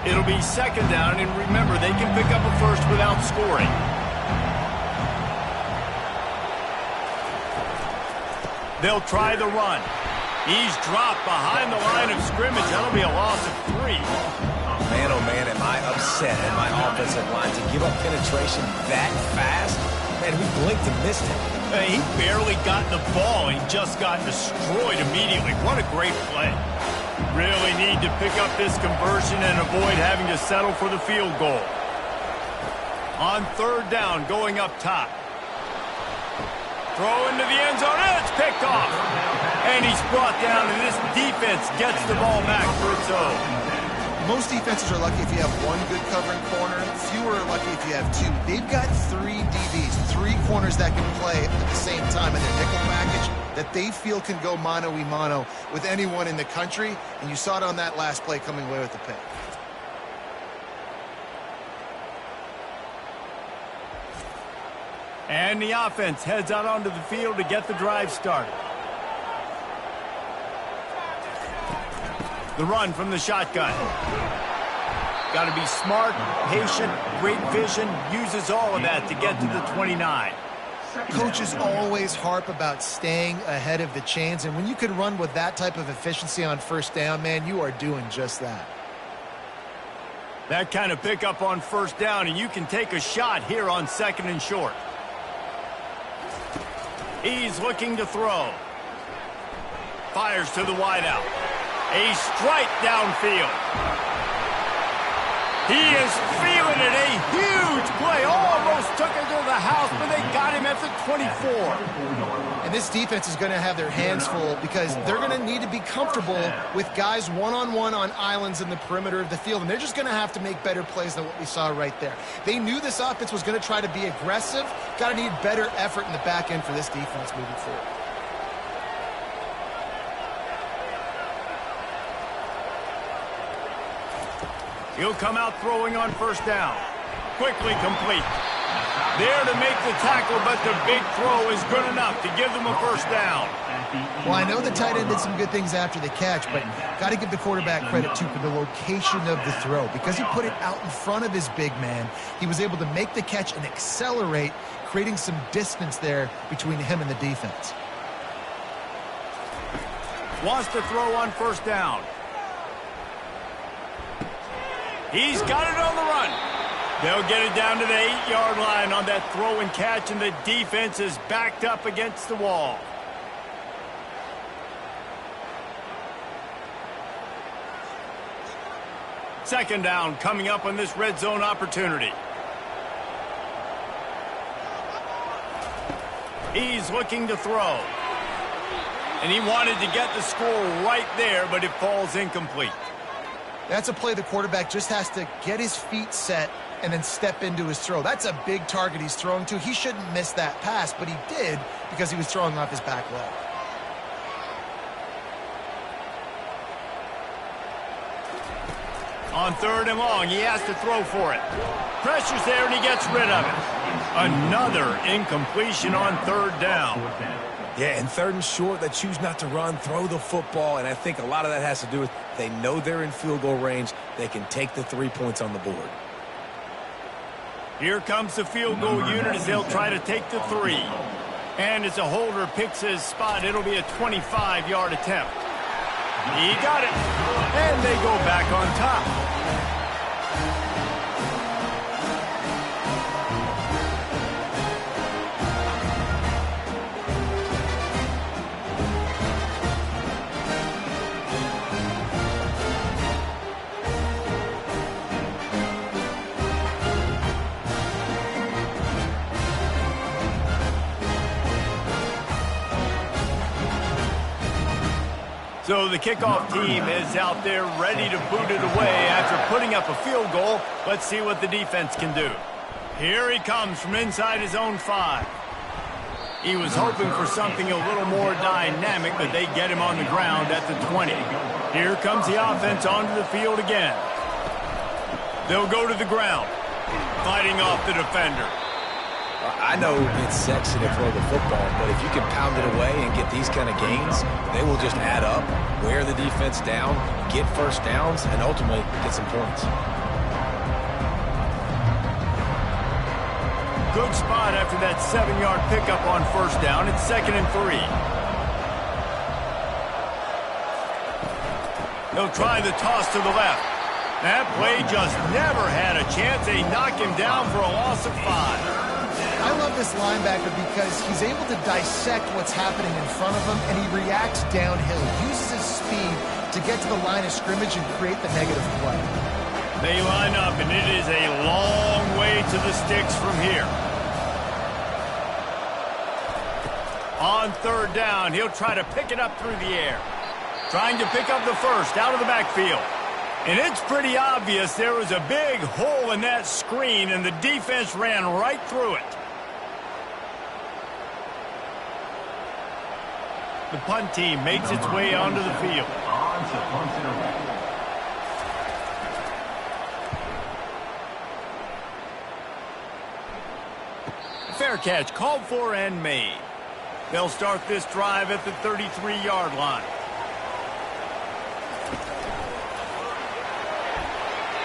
It'll be 2nd down, and remember, they can pick up a first without scoring. They'll try the run. He's dropped behind the line of scrimmage. That'll be a loss of 3. Man, oh man, am I upset at my offensive line to give up penetration that fast? Man, we blinked and missed it. He barely got the ball. He just got destroyed immediately. What a great play. Really need to pick up this conversion and avoid having to settle for the field goal. On 3rd down, going up top. Throw into the end zone, and it's picked off. And he's brought down, and this defense gets the ball back for its own. Most defenses are lucky if you have 1 good covering corner. Fewer are lucky if you have 2. They've got 3 DBs, 3 corners that can play at the same time in their nickel package that they feel can go mano-a-mano with anyone in the country. And you saw it on that last play coming away with the pick. And the offense heads out onto the field to get the drive started. The run from the shotgun. Got to be smart, patient, great vision, uses all of that to get to the 29. Coaches always harp about staying ahead of the chains, and when you can run with that type of efficiency on 1st down, man, you are doing just that. That kind of pickup on 1st down, and you can take a shot here on 2nd and short. He's looking to throw. Fires to the wideout. A strike downfield. He is feeling it. A huge play. Almost took it to the house, but they got him at the 24. And this defense is going to have their hands full because they're going to need to be comfortable with guys one-on-one on islands in the perimeter of the field. And they're just going to have to make better plays than what we saw right there. They knew this offense was going to try to be aggressive. Got to need better effort in the back end for this defense moving forward. He'll come out throwing on 1st down. Quickly complete. There to make the tackle, but the big throw is good enough to give them a 1st down. Well, I know the tight end did some good things after the catch, but got to give the quarterback credit, too, for the location of the throw. Because he put it out in front of his big man, he was able to make the catch and accelerate, creating some distance there between him and the defense. Wants to throw on 1st down. He's got it on the run. They'll get it down to the 8-yard line on that throw and catch, and the defense is backed up against the wall. Second down coming up on this red zone opportunity. He's looking to throw. And he wanted to get the score right there, but it falls incomplete. That's a play the quarterback just has to get his feet set, and then step into his throw. That's a big target he's throwing to. He shouldn't miss that pass, but he did because he was throwing off his back leg. On 3rd and long, he has to throw for it. Pressure's there, and he gets rid of it. Another incompletion on 3rd down. Yeah, and 3rd and short, they choose not to run, throw the football, and I think a lot of that has to do with they know they're in field goal range. They can take the 3 points on the board. Here comes the field goal unit as they'll try to take the 3. And as a holder picks his spot, it'll be a 25-yard attempt. He got it, and they go back on top. So the kickoff team is out there ready to boot it away after putting up a field goal. Let's see what the defense can do. Here he comes from inside his own 5. He was hoping for something a little more dynamic, but they get him on the ground at the 20. Here comes the offense onto the field again. They'll go to the ground, fighting off the defender. I know it's sexy to throw the football, but if you can pound it away and get these kind of gains, they will just add up, wear the defense down, get first downs, and ultimately get some points. Good spot after that 7-yard pickup on 1st down. It's 2nd and 3. They'll try the toss to the left. That play just never had a chance. They knock him down for a loss of 5. I love this linebacker because he's able to dissect what's happening in front of him, and he reacts downhill, uses his speed to get to the line of scrimmage and create the negative play. They line up, and it is a long way to the sticks from here. On 3rd down, he'll try to pick it up through the air. Trying to pick up the 1st out of the backfield. And it's pretty obvious there was a big hole in that screen, and the defense ran right through it. The punt team makes its way onto the field. Fair catch called for and made. They'll start this drive at the 33-yard line.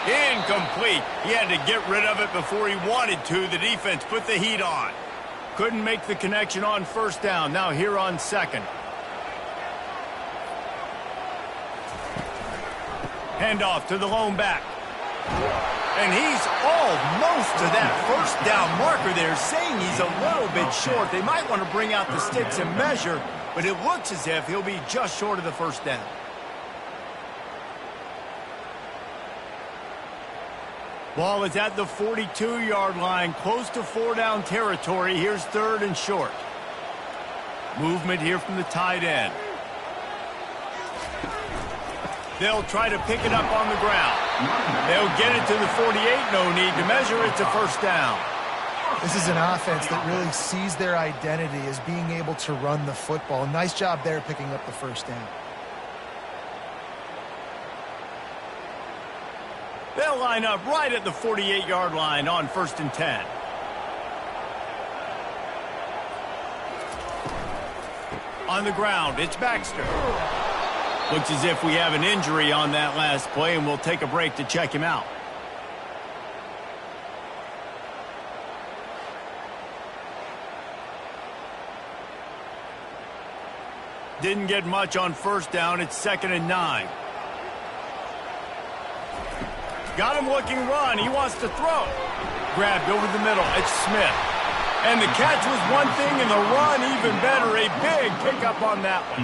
Incomplete. He had to get rid of it before he wanted to. The defense put the heat on. Couldn't make the connection on 1st down. Now here on 2nd. Handoff to the lone back. And he's almost to that 1st down marker there, saying he's a little bit short. They might want to bring out the sticks and measure, but it looks as if he'll be just short of the 1st down. Ball is at the 42-yard line, close to 4-down territory. Here's 3rd and short. Movement here from the tight end. They'll try to pick it up on the ground. They'll get it to the 48. No need to measure. It's a 1st down. This is an offense that really sees their identity as being able to run the football. Nice job there picking up the 1st down. They'll line up right at the 48-yard line on 1st and 10. On the ground, it's Baxter. Looks as if we have an injury on that last play, and we'll take a break to check him out. Didn't get much on 1st down. It's 2nd and 9. Got him looking run. He wants to throw. Grabbed over the middle. It's Smith. And the catch was one thing, and the run even better. A big pickup on that one.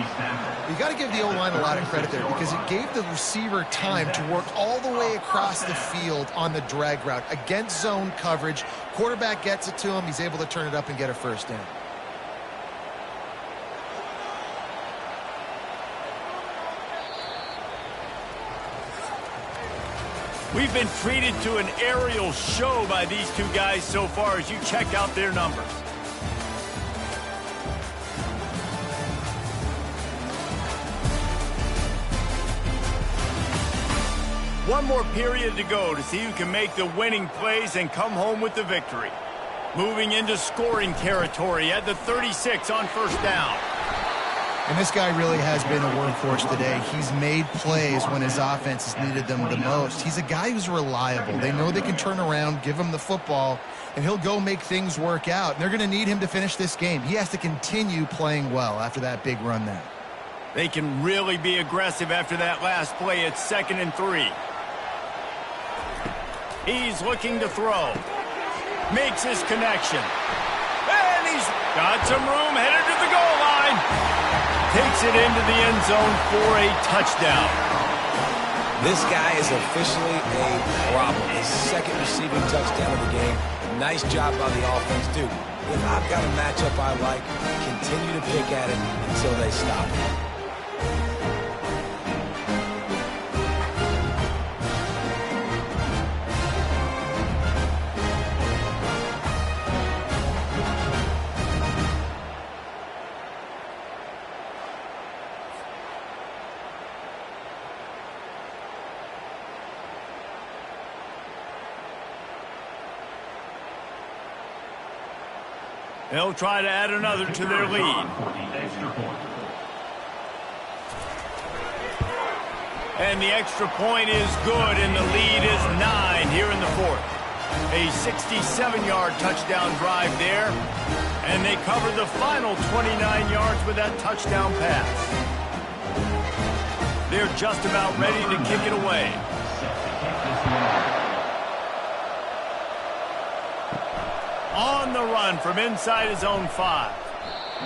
You got to give the O-line a lot of credit there because it gave the receiver time to work all the way across the field on the drag route. Against zone coverage, quarterback gets it to him. He's able to turn it up and get a 1st down. We've been treated to an aerial show by these two guys so far as you check out their numbers. One more period to go to see who can make the winning plays and come home with the victory. Moving into scoring territory at the 36 on first down. And this guy really has been a workhorse today. He's made plays when his offense has needed them the most. He's a guy who's reliable. They know they can turn around, give him the football, and he'll go make things work out. And they're going to need him to finish this game. He has to continue playing well after that big run there. They can really be aggressive after that last play. It's 2nd and 3. He's looking to throw. Makes his connection. And he's got some room, headed to the goal line. Takes it into the end zone for a touchdown. This guy is officially a problem. His second receiving touchdown of the game. Nice job by the offense. Dude, if I've got a matchup I like, continue to pick at it until they stop it. They'll try to add another to their lead. And the extra point is good, and the lead is 9 here in the 4th. A 67-yard touchdown drive there, and they cover the final 29 yards with that touchdown pass. They're just about ready to kick it away. On the run from inside his own 5.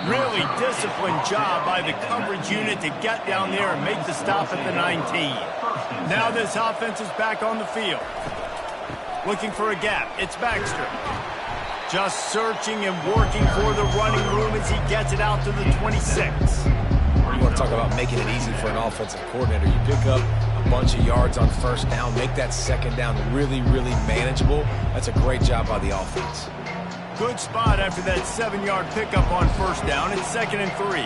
Really disciplined job by the coverage unit to get down there and make the stop at the 19. Now this offense is back on the field. Looking for a gap. It's Baxter. Just searching and working for the running room as he gets it out to the 26. You want to talk about making it easy for an offensive coordinator. You pick up a bunch of yards on first down, make that second down really, really manageable. That's a great job by the offense. Good spot after that 7-yard pickup on first down. It's 2nd and 3.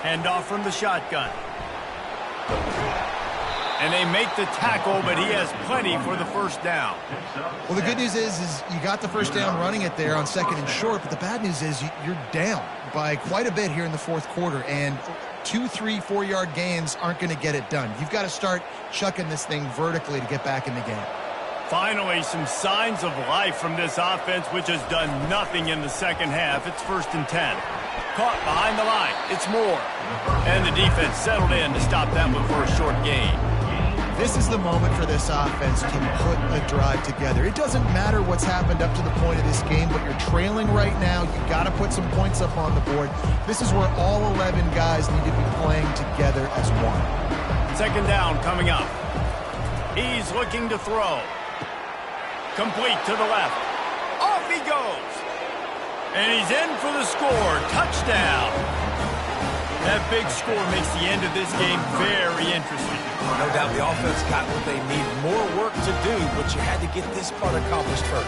Hand off from the shotgun. And they make the tackle, but he has plenty for the first down. Well, the good news is you got the first down running it there on 2nd and short, but the bad news is you're down by quite a bit here in the 4th quarter, and 2, 3, 4-yard gains aren't going to get it done. You've got to start chucking this thing vertically to get back in the game. Finally, some signs of life from this offense, which has done nothing in the second half. It's 1st and 10. Caught behind the line. It's Moore. And the defense settled in to stop that one for a short gain. This is the moment for this offense to put a drive together. It doesn't matter what's happened up to the point of this game, but you're trailing right now. You've got to put some points up on the board. This is where all 11 guys need to be playing together as one. 2nd down coming up. He's looking to throw. Complete to the left. Off he goes. And he's in for the score. Touchdown. That big score makes the end of this game very interesting. No doubt the offense got what they need. More work to do, but you had to get this part accomplished first.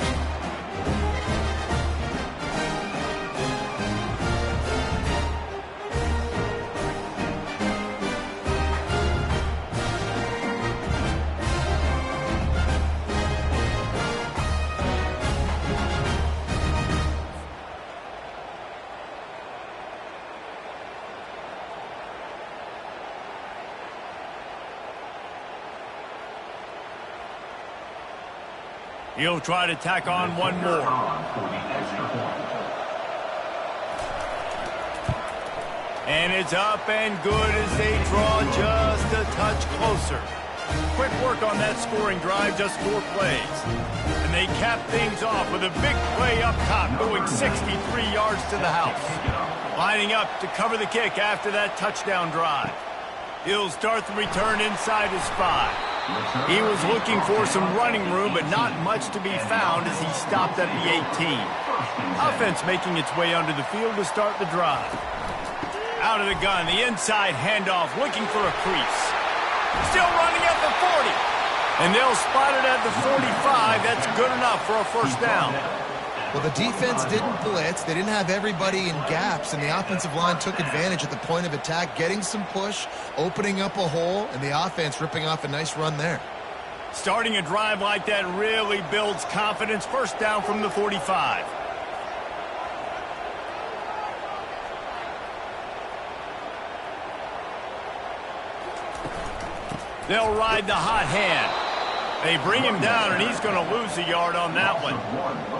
He'll try to tack on one more. And it's up and good as they draw just a touch closer. Quick work on that scoring drive, just 4 plays. And they cap things off with a big play up top, going 63 yards to the house. Lining up to cover the kick after that touchdown drive. He'll start the return inside his 5. He was looking for some running room, but not much to be found as he stopped at the 18. Offense making its way onto the field to start the drive. Out of the gun, the inside handoff, looking for a crease. Still running at the 40. And they'll spot it at the 45. That's good enough for a first down. Well, the defense didn't blitz. They didn't have everybody in gaps, and the offensive line took advantage at the point of attack, getting some push, opening up a hole, and the offense ripping off a nice run there. Starting a drive like that really builds confidence. First down from the 45. They'll ride the hot hand. They bring him down, and he's going to lose a yard on that one.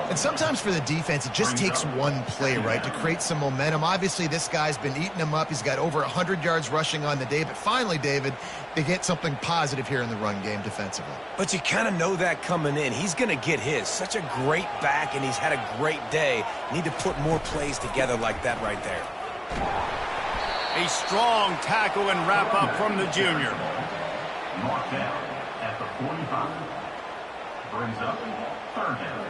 And sometimes for the defense, it just takes one play, right, to create some momentum. Obviously, this guy's been eating them up. He's got over 100 yards rushing on the day. But finally, David, they get something positive here in the run game defensively. But you kind of know that coming in. He's going to get his. Such a great back, and he's had a great day. Need to put more plays together like that right there. A strong tackle and wrap up from the junior. Marked down at the 45. Brings up third down.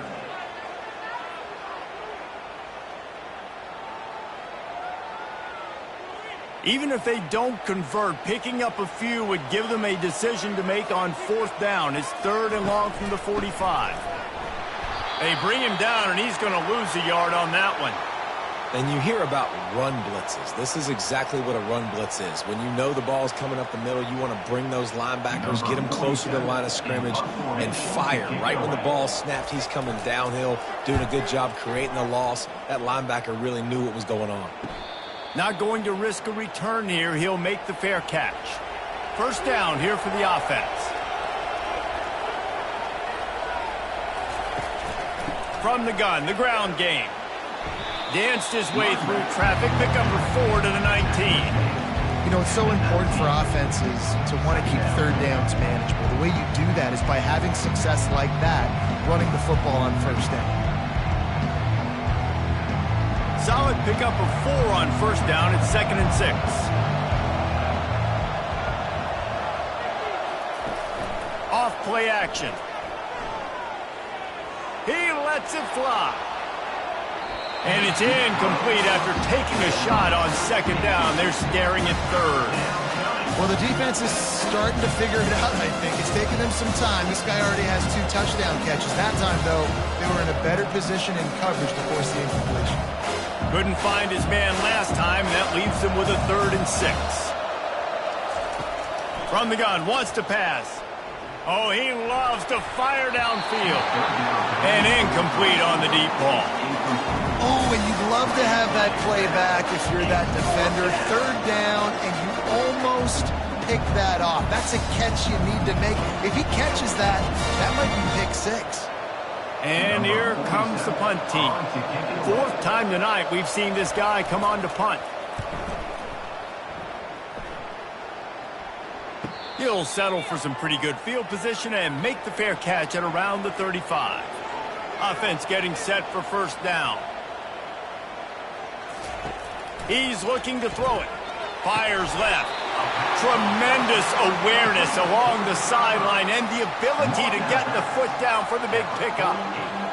Even if they don't convert, picking up a few would give them a decision to make on fourth down. It's third and long from the 45. They bring him down, and he's going to lose a yard on that one. And you hear about run blitzes. This is exactly what a run blitz is. When you know the ball's coming up the middle, you want to bring those linebackers, get them closer to the line of scrimmage, and fire. Right when the ball snapped, he's coming downhill, doing a good job creating the loss. That linebacker really knew what was going on. Not going to risk a return here. He'll make the fair catch. First down here for the offense. From the gun, the ground game. Danced his way through traffic, pick up 4 to the 19. You know, it's so important for offenses to want to keep third downs manageable. The way you do that is by having success like that, running the football on first down. Solid pickup of 4 on first down. It's 2nd and 6. Off play action. He lets it fly. And it's incomplete after taking a shot on second down. They're staring at third. Well, the defense is starting to figure it out, I think. It's taking them some time. This guy already has 2 touchdown catches. That time, though, they were in a better position in coverage to force the incompletion. Couldn't find his man last time. That leaves him with a 3rd and 6. From the gun, wants to pass. Oh, he loves to fire downfield. And incomplete on the deep ball. Oh, and you'd love to have that play back if you're that defender. 3rd down, and you almost pick that off. That's a catch you need to make. If he catches that, that might be pick 6. And here comes the punt team. 4th time tonight we've seen this guy come on to punt. He'll settle for some pretty good field position and make the fair catch at around the 35. Offense getting set for first down. He's looking to throw it. Fires left. Tremendous awareness along the sideline and the ability to get the foot down for the big pickup.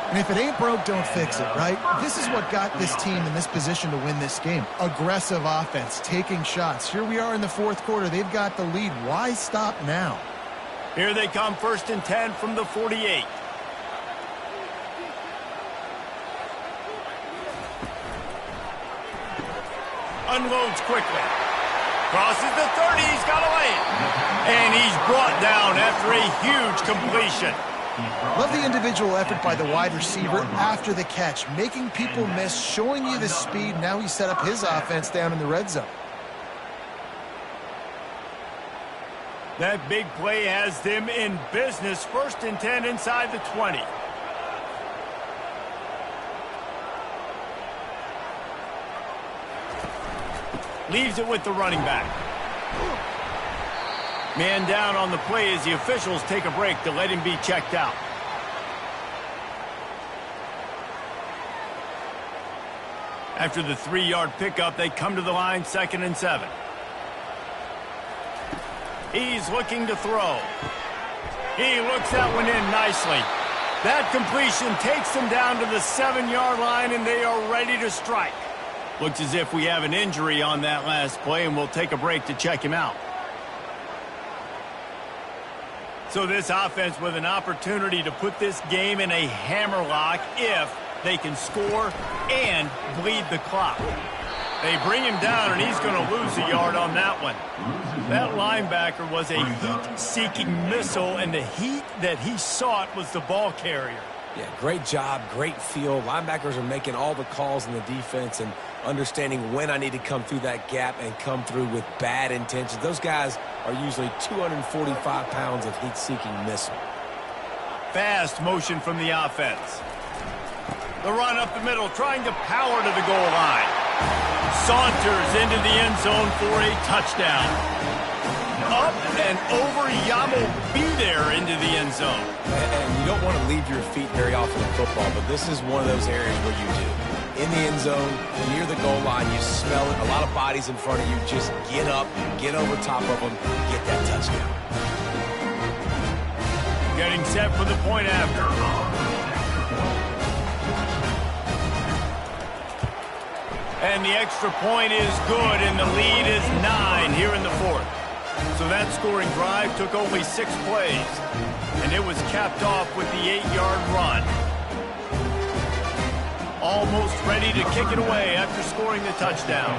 And if it ain't broke, don't fix it, right? This is what got this team in this position to win this game. Aggressive offense, taking shots. Here we are in the 4th quarter. They've got the lead. Why stop now? Here they come, 1st and 10 from the 48. Unloads quickly. Crosses the 30. He's got a lane. And he's brought down after a huge completion. Love the individual effort by the wide receiver after the catch, making people miss, showing you the speed. Now he set up his offense down in the red zone. That big play has them in business. 1st and 10 inside the 20. Leaves it with the running back. Man down on the play as the officials take a break to let him be checked out. After the 3-yard pickup, they come to the line, 2nd and 7. He's looking to throw. He looks that one in nicely. That completion takes them down to the 7-yard line, and they are ready to strike. Looks as if we have an injury on that last play, and we'll take a break to check him out. So this offense with an opportunity to put this game in a hammerlock if they can score and bleed the clock. They bring him down, and he's going to lose a yard on that one. That linebacker was a heat-seeking missile, and the heat that he sought was the ball carrier. Yeah, great job, great feel. Linebackers are making all the calls in the defense and understanding when I need to come through that gap and come through with bad intentions. Those guys are usually 245 pounds of heat-seeking missile. Fast motion from the offense. The run up the middle, trying to power to the goal line. Saunters into the end zone for a touchdown. Up and over, Yamo be there into the end zone. And you don't want to leave your feet very often in football, but this is one of those areas where you do. In the end zone, near the goal line, you smell it. A lot of bodies in front of you. Just get up, get over top of them, get that touchdown. Getting set for the point after. And the extra point is good, and the lead is 9 here in the fourth. So that scoring drive took only 6 plays, and it was capped off with the 8-yard run. Almost ready to kick it away after scoring the touchdown.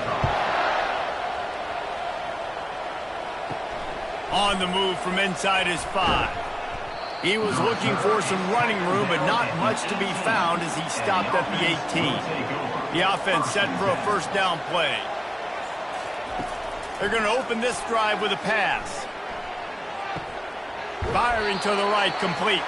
On the move from inside his 5. He was looking for some running room, but not much to be found as he stopped at the 18. The offense set for a first down play. They're going to open this drive with a pass. Firing to the right, complete.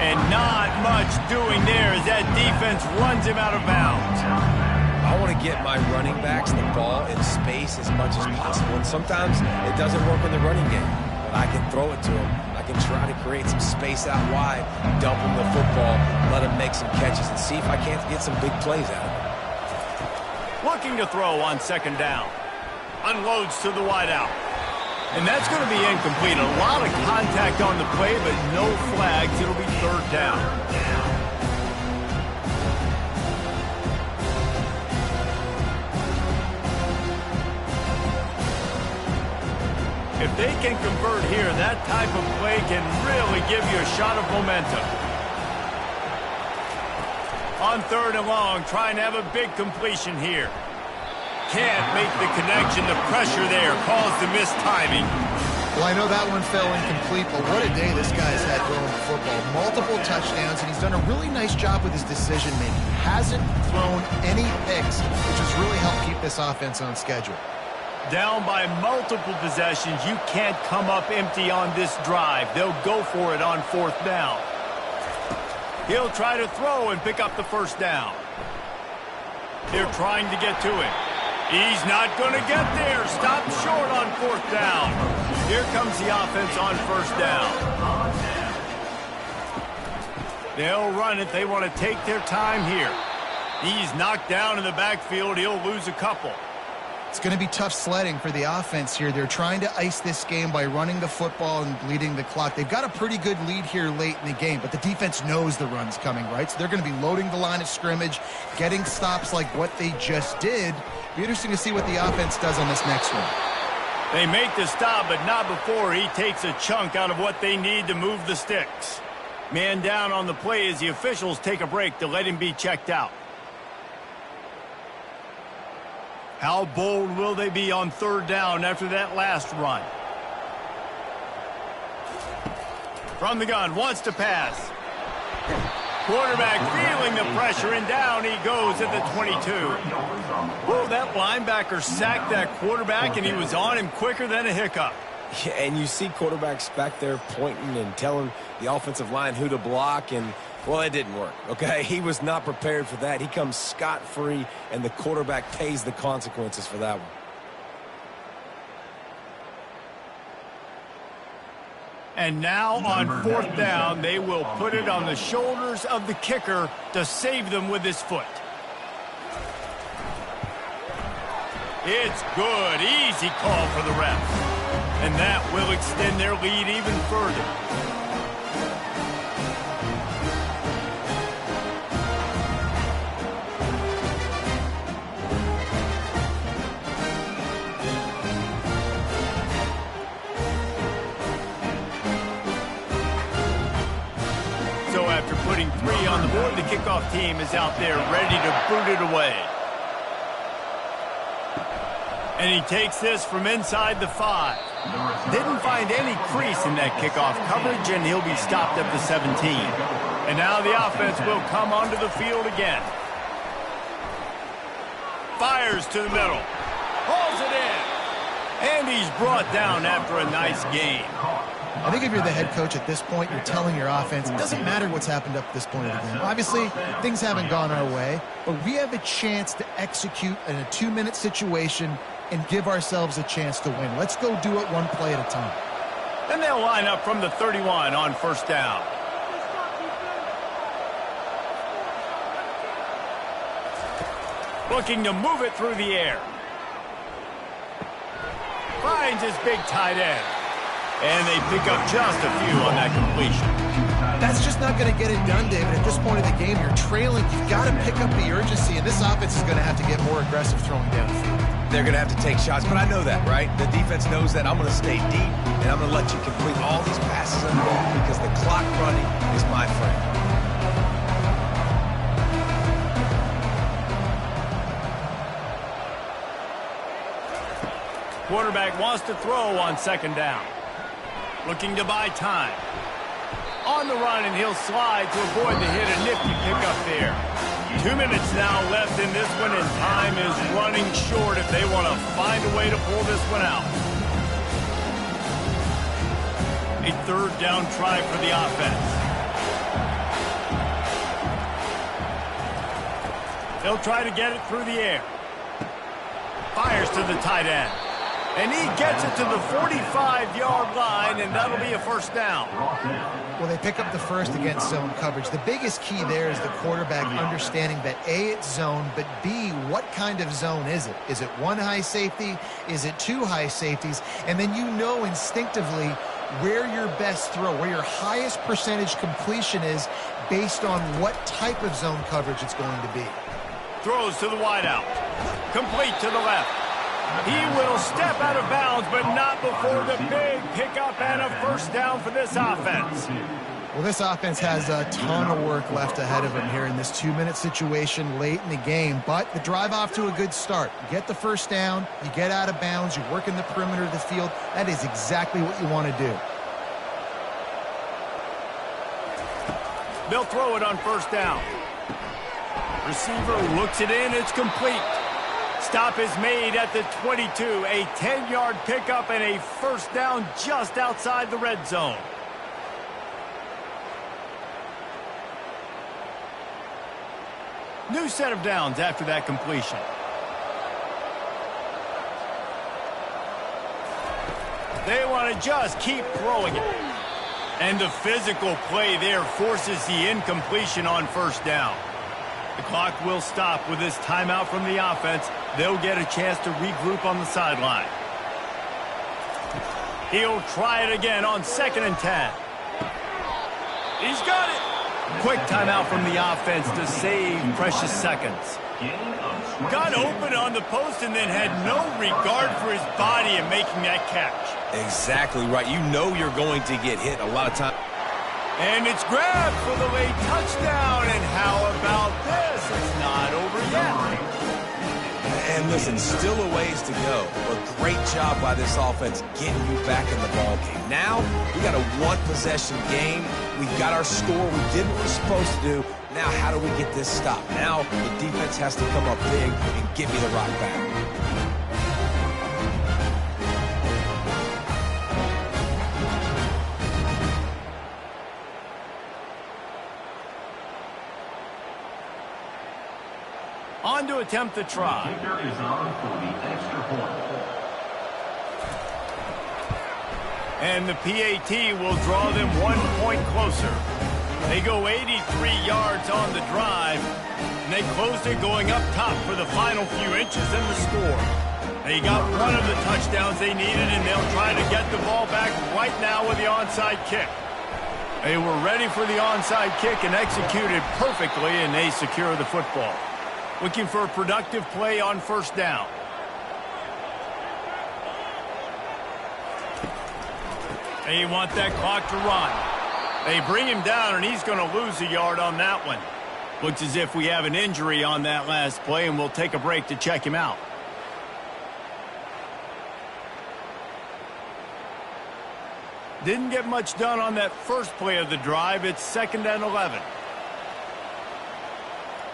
And not much doing there as that defense runs him out of bounds. I want to get my running backs the ball in space as much as possible. And sometimes it doesn't work in the running game. But I can throw it to them. I can try to create some space out wide, dump them the football, let them make some catches, and see if I can't get some big plays out of them. Looking to throw on second down. Unloads to the wideout. And that's going to be incomplete. A lot of contact on the play, but no flags. It'll be third down. If they can convert here, that type of play can really give you a shot of momentum. On third and long, trying to have a big completion here. Can't make the connection. The pressure there caused the missed timing. Well, I know that one fell incomplete, but what a day this guy's had throwing the football. Multiple touchdowns, and he's done a really nice job with his decision-making. Hasn't thrown any picks, which has really helped keep this offense on schedule. Down by multiple possessions, you can't come up empty on this drive. They'll go for it on fourth down. He'll try to throw and pick up the first down. They're trying to get to it. He's not going to get there. Stopped short on fourth down. Here comes the offense on first down. They'll run it. They want to take their time here. He's knocked down in the backfield. He'll lose a couple. It's going to be tough sledding for the offense here. They're trying to ice this game by running the football and bleeding the clock. They've got a pretty good lead here late in the game, but the defense knows the run's coming, right? So they're going to be loading the line of scrimmage, getting stops like what they just did. Be interesting to see what the offense does on this next one. They make the stop, but not before he takes a chunk out of what they need to move the sticks. Man down on the play as the officials take a break to let him be checked out. How bold will they be on third down after that last run? From the gun, wants to pass. Quarterback feeling the pressure, and down he goes at the 22. Whoa, that linebacker sacked that quarterback, and he was on him quicker than a hiccup. Yeah, and you see quarterbacks back there pointing and telling the offensive line who to block, and, well, it didn't work, okay? He was not prepared for that. He comes scot-free, and the quarterback pays the consequences for that one. And now on fourth down, they will put it on the shoulders of the kicker to save them with his foot. It's good. Easy call for the refs. And that will extend their lead even further. of the kickoff team is out there ready to boot it away. And he takes this from inside the 5. Didn't find any crease in that kickoff coverage, and he'll be stopped at the 17. And now the offense will come onto the field again. Fires to the middle. Hauls it in. And he's brought down after a nice gain. I think if you're the head coach at this point, you're telling your offense, it doesn't matter what's happened up to this point of the game. Obviously, things haven't gone our way, but we have a chance to execute in a 2-minute situation and give ourselves a chance to win. Let's go do it one play at a time. Then they'll line up from the 31 on first down. Looking to move it through the air. Finds his big tight end. And they pick up just a few on that completion. That's just not going to get it done, David. At this point of the game, you're trailing. You've got to pick up the urgency, and this offense is going to have to get more aggressive throwing downfield. They're going to have to take shots, but I know that, right? The defense knows that. I'm going to stay deep, and I'm going to let you complete all these passes underneath because the clock running is my friend. Quarterback wants to throw on second down. Looking to buy time. On the run, and he'll slide to avoid the hit. A nifty pickup there. 2 minutes now left in this one, and time is running short if they want to find a way to pull this one out. A third down try for the offense. They'll try to get it through the air. Fires to the tight end. And he gets it to the 45-yard line, and that'll be a first down. Well, they pick up the first against zone coverage. The biggest key there is the quarterback understanding that A, it's zone, but B, what kind of zone is it? Is it one high safety? Is it two high safeties? And then you know instinctively where your best throw, where your highest percentage completion is based on what type of zone coverage it's going to be. Throws to the wideout. Complete to the left. He will step out of bounds, but not before the big pickup and a first down for this offense. Well, this offense has a ton of work left ahead of them here in this 2-minute situation late in the game, but the drive off to a good start. You get the first down, you get out of bounds, you work in the perimeter of the field. That is exactly what you want to do. They'll throw it on first down. Receiver looks it in, it's complete. Stop is made at the 22. A 10-yard pickup and a first down just outside the red zone. New set of downs after that completion. They want to just keep throwing it. And the physical play there forces the incompletion on first down. The clock will stop with this timeout from the offense. They'll get a chance to regroup on the sideline. He'll try it again on 2nd and 10. He's got it. Quick timeout from the offense to save precious seconds. Got open on the post and then had no regard for his body in making that catch. Exactly right. You know you're going to get hit a lot of times. And it's grabbed for the late touchdown. And how about this? It's not over yet. And listen, still a ways to go. But great job by this offense getting you back in the ball game. Now, we got a one-possession game. We got our score. We did what we're supposed to do. Now, how do we get this stopped? Now, the defense has to come up big and give me the rock back. On to attempt the try. Kicker is on for the extra point. And the PAT will draw them 1 point closer. They go 83 yards on the drive, and they closed it going up top for the final few inches in the score. They got one of the touchdowns they needed, and they'll try to get the ball back right now with the onside kick. They were ready for the onside kick and executed perfectly, and they secure the football. Looking for a productive play on first down. They want that clock to run. They bring him down, and he's going to lose a yard on that one. Looks as if we have an injury on that last play, and we'll take a break to check him out. Didn't get much done on that first play of the drive. It's 2nd and 11.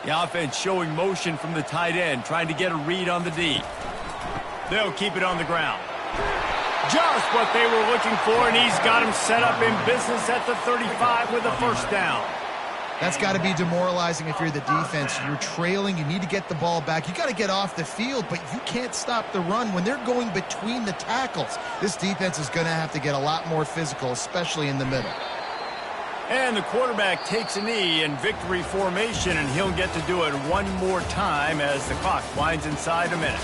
The offense showing motion from the tight end, trying to get a read on the D. They'll keep it on the ground. Just what they were looking for, and he's got him set up in business at the 35 with a first down. That's got to be demoralizing if you're the defense. You're trailing. You need to get the ball back. You got to get off the field, but you can't stop the run when they're going between the tackles. This defense is going to have to get a lot more physical, especially in the middle. And the quarterback takes a knee in victory formation, and he'll get to do it one more time as the clock winds inside a minute.